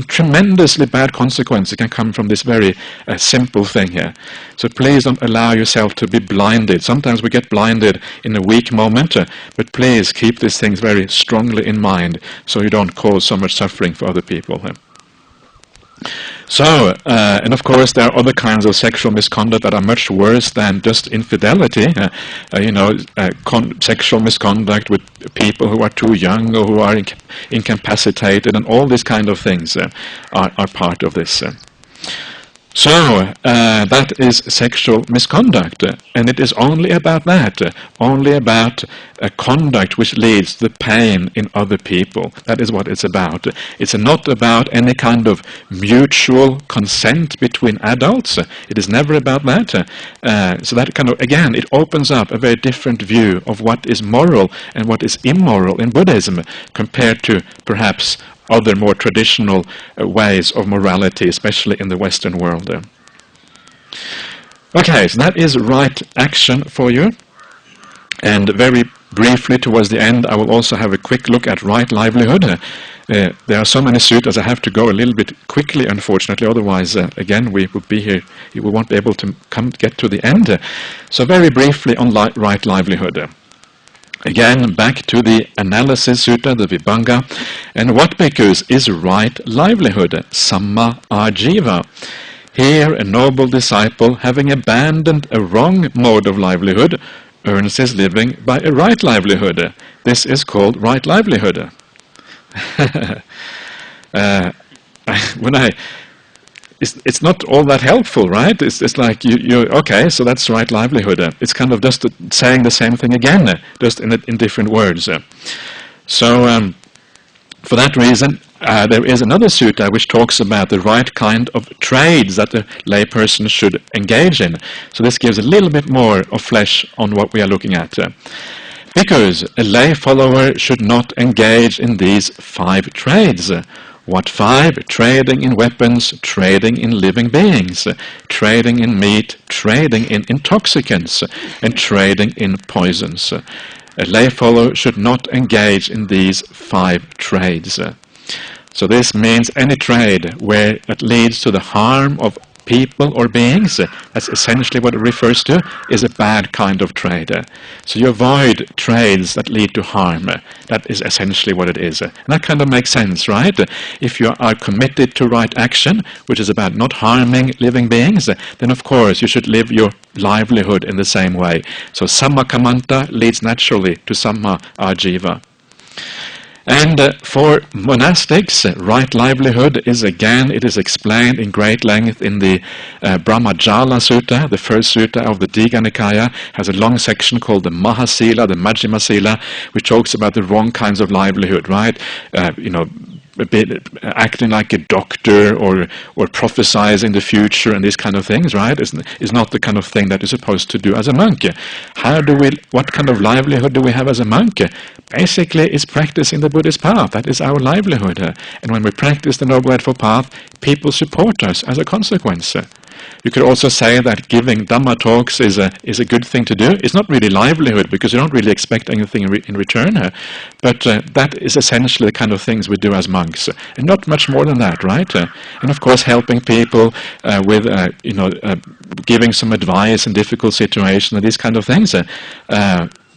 Tremendously bad consequences can come from this very simple thing here. So please don't allow yourself to be blinded. Sometimes we get blinded in a weak moment, but please keep these things very strongly in mind so you don't cause so much suffering for other people. So, and of course there are other kinds of sexual misconduct that are much worse than just infidelity. Sexual misconduct with people who are too young or who are incapacitated, and all these kind of things are part of this. So that is sexual misconduct, and it is only about that, only about conduct which leads to pain in other people. That is what it's about. It's not about any kind of mutual consent between adults. It is never about that. So that kind of, again, it opens up a very different view of what is moral and what is immoral in Buddhism compared to perhaps other more traditional ways of morality, especially in the Western world. Okay, so that is right action for you. And very briefly towards the end, I will also have a quick look at right livelihood. There are so many sutras I have to go a little bit quickly, unfortunately, otherwise again we would be here, we won't be able to get to the end. So very briefly on right livelihood. Again, back to the analysis sutta, the Vibhanga. And what bhikkhus is right livelihood? Samma ajiva. Here, a noble disciple, having abandoned a wrong mode of livelihood, earns his living by a right livelihood. This is called right livelihood. It's not all that helpful, right? It's like you okay, so that's right livelihood. It's kind of just saying the same thing again, just in different words. So for that reason, there is another sutta which talks about the right kind of trades that the layperson should engage in. So this gives a little bit more of flesh on what we are looking at. Because a lay follower should not engage in these 5 trades. What 5? Trading in weapons, trading in living beings, trading in meat, trading in intoxicants, and trading in poisons. A lay follower should not engage in these 5 trades. So this means any trade where it leads to the harm of people or beings, that's essentially what it refers to, is a bad kind of trade. So you avoid trades that lead to harm. That is essentially what it is. And that kind of makes sense, right? If you are committed to right action, which is about not harming living beings, then of course you should live your livelihood in the same way. So samma kamanta leads naturally to samma ajiva. And for monastics, right livelihood is again, it is explained in great length in the Brahmajala Sutta, the first sutta of the Digha Nikaya, has a long section called the Mahasila, the Majjhima Sila, which talks about the wrong kinds of livelihood, right? A bit acting like a doctor or prophesizing the future and these kind of things, right? Is not the kind of thing that you're supposed to do as a monk. What kind of livelihood do we have as a monk? Basically, it's practicing the Buddhist path. That is our livelihood. And when we practice the Noble Eightfold Path, people support us as a consequence. You could also say that giving Dhamma talks is a good thing to do. It's not really livelihood because you don't really expect anything in return, but that is essentially the kind of things we do as monks, and not much more than that, right? And of course, helping people with giving some advice in difficult situations and these kind of things.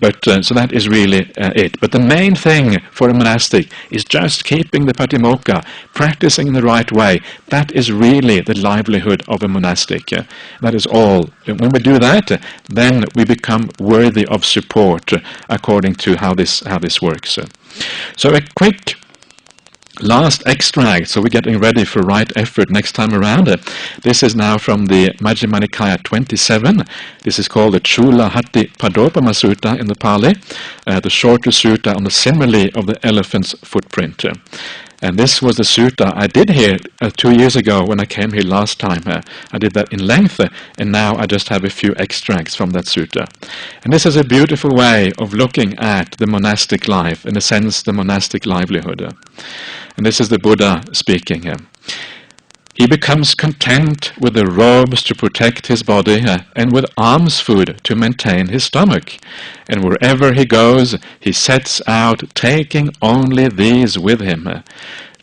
So that is really it. But the main thing for a monastic is just keeping the patimokkha, practicing in the right way. That is really the livelihood of a monastic. That is all. And when we do that, then we become worthy of support according to how this works. So a quick last extract, so we're getting ready for right effort next time around. This is now from the Majjhima Nikaya 27. This is called the Chula Hatti Padopama Sutta in the Pali, the shorter sutta on the simile of the elephant's footprint. And this was the sutta I did here 2 years ago when I came here last time. I did that in length, and now I just have a few extracts from that sutta. And this is a beautiful way of looking at the monastic life, in a sense the monastic livelihood. And this is the Buddha speaking. He becomes content with the robes to protect his body and with alms food to maintain his stomach. And wherever he goes, he sets out taking only these with him.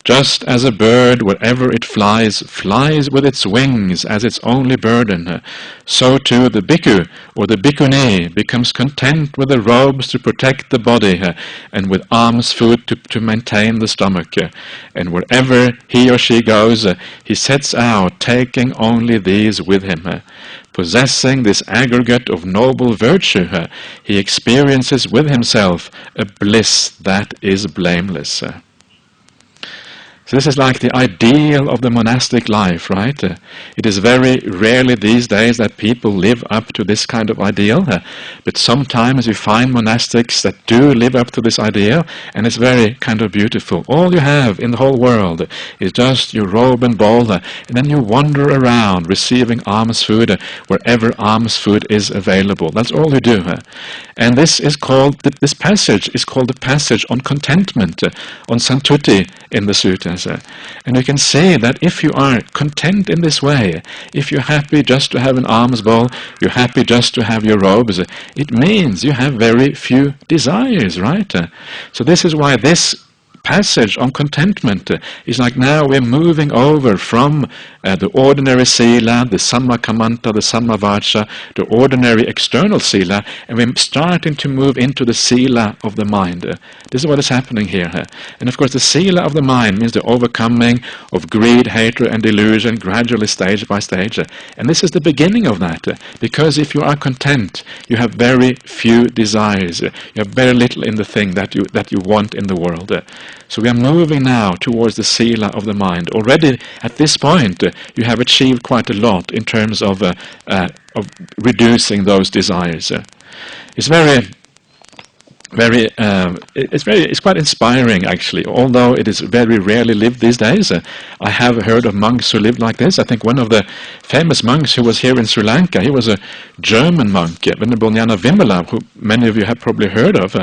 Just as a bird, wherever it flies with its wings as its only burden, so too the bhikkhu or the bhikkhuni becomes content with the robes to protect the body and with alms food to maintain the stomach. And wherever he or she goes, he sets out taking only these with him. Possessing this aggregate of noble virtue, he experiences with himself a bliss that is blameless. So this is like the ideal of the monastic life, right? It is very rarely these days that people live up to this kind of ideal, but sometimes you find monastics that do live up to this ideal, and it's very kind of beautiful. All you have in the whole world is just your robe and bowl, and then you wander around receiving alms food wherever alms food is available. That's all you do. And this is called, this passage is called the passage on contentment, on santuti in the suttas. And you can say that if you are content in this way, if you're happy just to have an alms bowl, you're happy just to have your robes, it means you have very few desires, right? So this is why this passage on contentment is like now we're moving over from the ordinary sila, the samma kamanta, the samma vacha, the ordinary external sila, and we're starting to move into the sila of the mind. This is what is happening here. And of course the sila of the mind means the overcoming of greed, hatred and delusion gradually stage by stage. And this is the beginning of that, because if you are content, you have very few desires. You have very little in the thing that you want in the world. So we are moving now towards the sila of the mind. Already at this point, you have achieved quite a lot in terms of reducing those desires. It's it's quite inspiring actually, although it is very rarely lived these days. I have heard of monks who lived like this. I think one of the famous monks who was here in Sri Lanka, he was a German monk, Venerable Jnana Vimala, who many of you have probably heard of.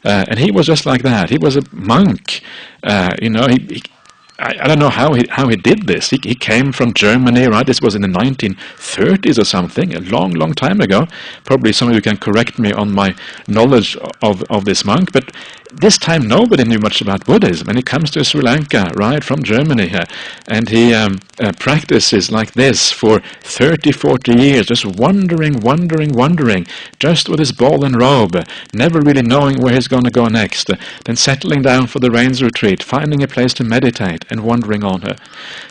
And he was just like that. He was a monk. I don't know how he did this. He came from Germany, right? This was in the 1930s or something, a long time ago. Probably some of you can correct me on my knowledge of this monk, but this time nobody knew much about Buddhism, and he comes to Sri Lanka, right, from Germany, and he practices like this for 30, 40 years, just wandering, just with his bowl and robe, never really knowing where he's going to go next, then settling down for the rains retreat, finding a place to meditate, and wandering on.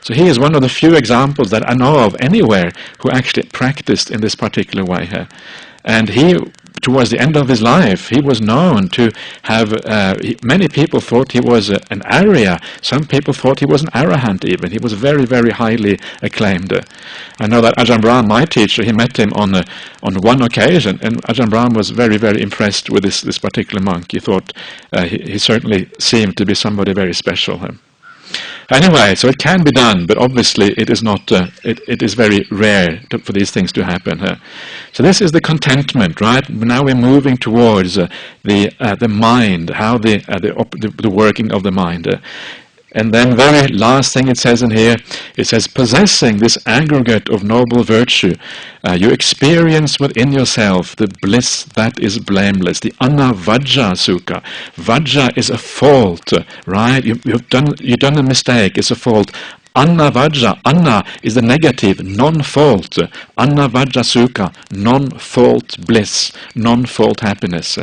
So he is one of the few examples that I know of anywhere who actually practiced in this particular way. And he, towards the end of his life, he was known to have, many people thought he was an Arya. Some people thought he was an Arahant even. He was very, very highly acclaimed. I know that Ajahn Brahmali, my teacher, he met him on one occasion, and Ajahn Brahmali was very, very impressed with this particular monk. He thought he certainly seemed to be somebody very special. Anyway, so it can be done, but obviously it is not. It is very rare for these things to happen. So this is the contentment, right? Now we're moving towards the mind, how the working of the mind. And then very last thing it says in here, it says, possessing this aggregate of noble virtue, you experience within yourself the bliss that is blameless, the anavajja sukha. Vajja is a fault, right? You've done a mistake, it's a fault. Anavajja, anna is the negative, non-fault. Anavajja sukha, non-fault bliss, non-fault happiness.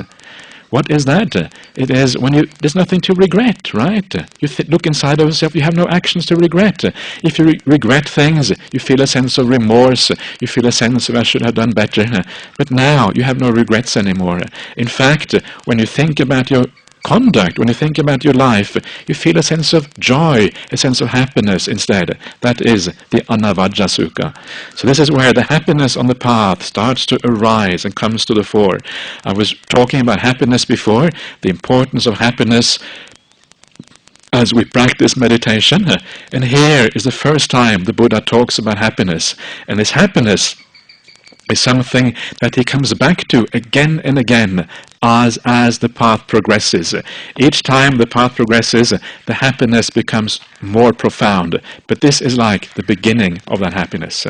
What is that? It is when there's nothing to regret, right? You look inside of yourself, you have no actions to regret. If you regret things, you feel a sense of remorse, you feel a sense of I should have done better. But now you have no regrets anymore. In fact, when you think about your conduct, when you think about your life, you feel a sense of joy, a sense of happiness instead. That is the anavajja sukha. So this is where the happiness on the path starts to arise and comes to the fore. I was talking about happiness before, the importance of happiness as we practice meditation. And here is the first time the Buddha talks about happiness. And this happiness is something that he comes back to again and again as the path progresses. Each time the path progresses, the happiness becomes more profound. But this is like the beginning of that happiness.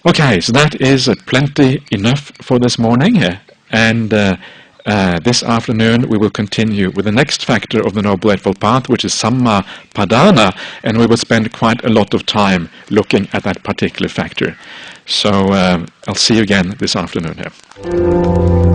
Okay, so that is plenty enough for this morning. And this afternoon we will continue with the next factor of the Noble Eightfold Path, which is Samma Padana, and we will spend quite a lot of time looking at that particular factor. So I'll see you again this afternoon here.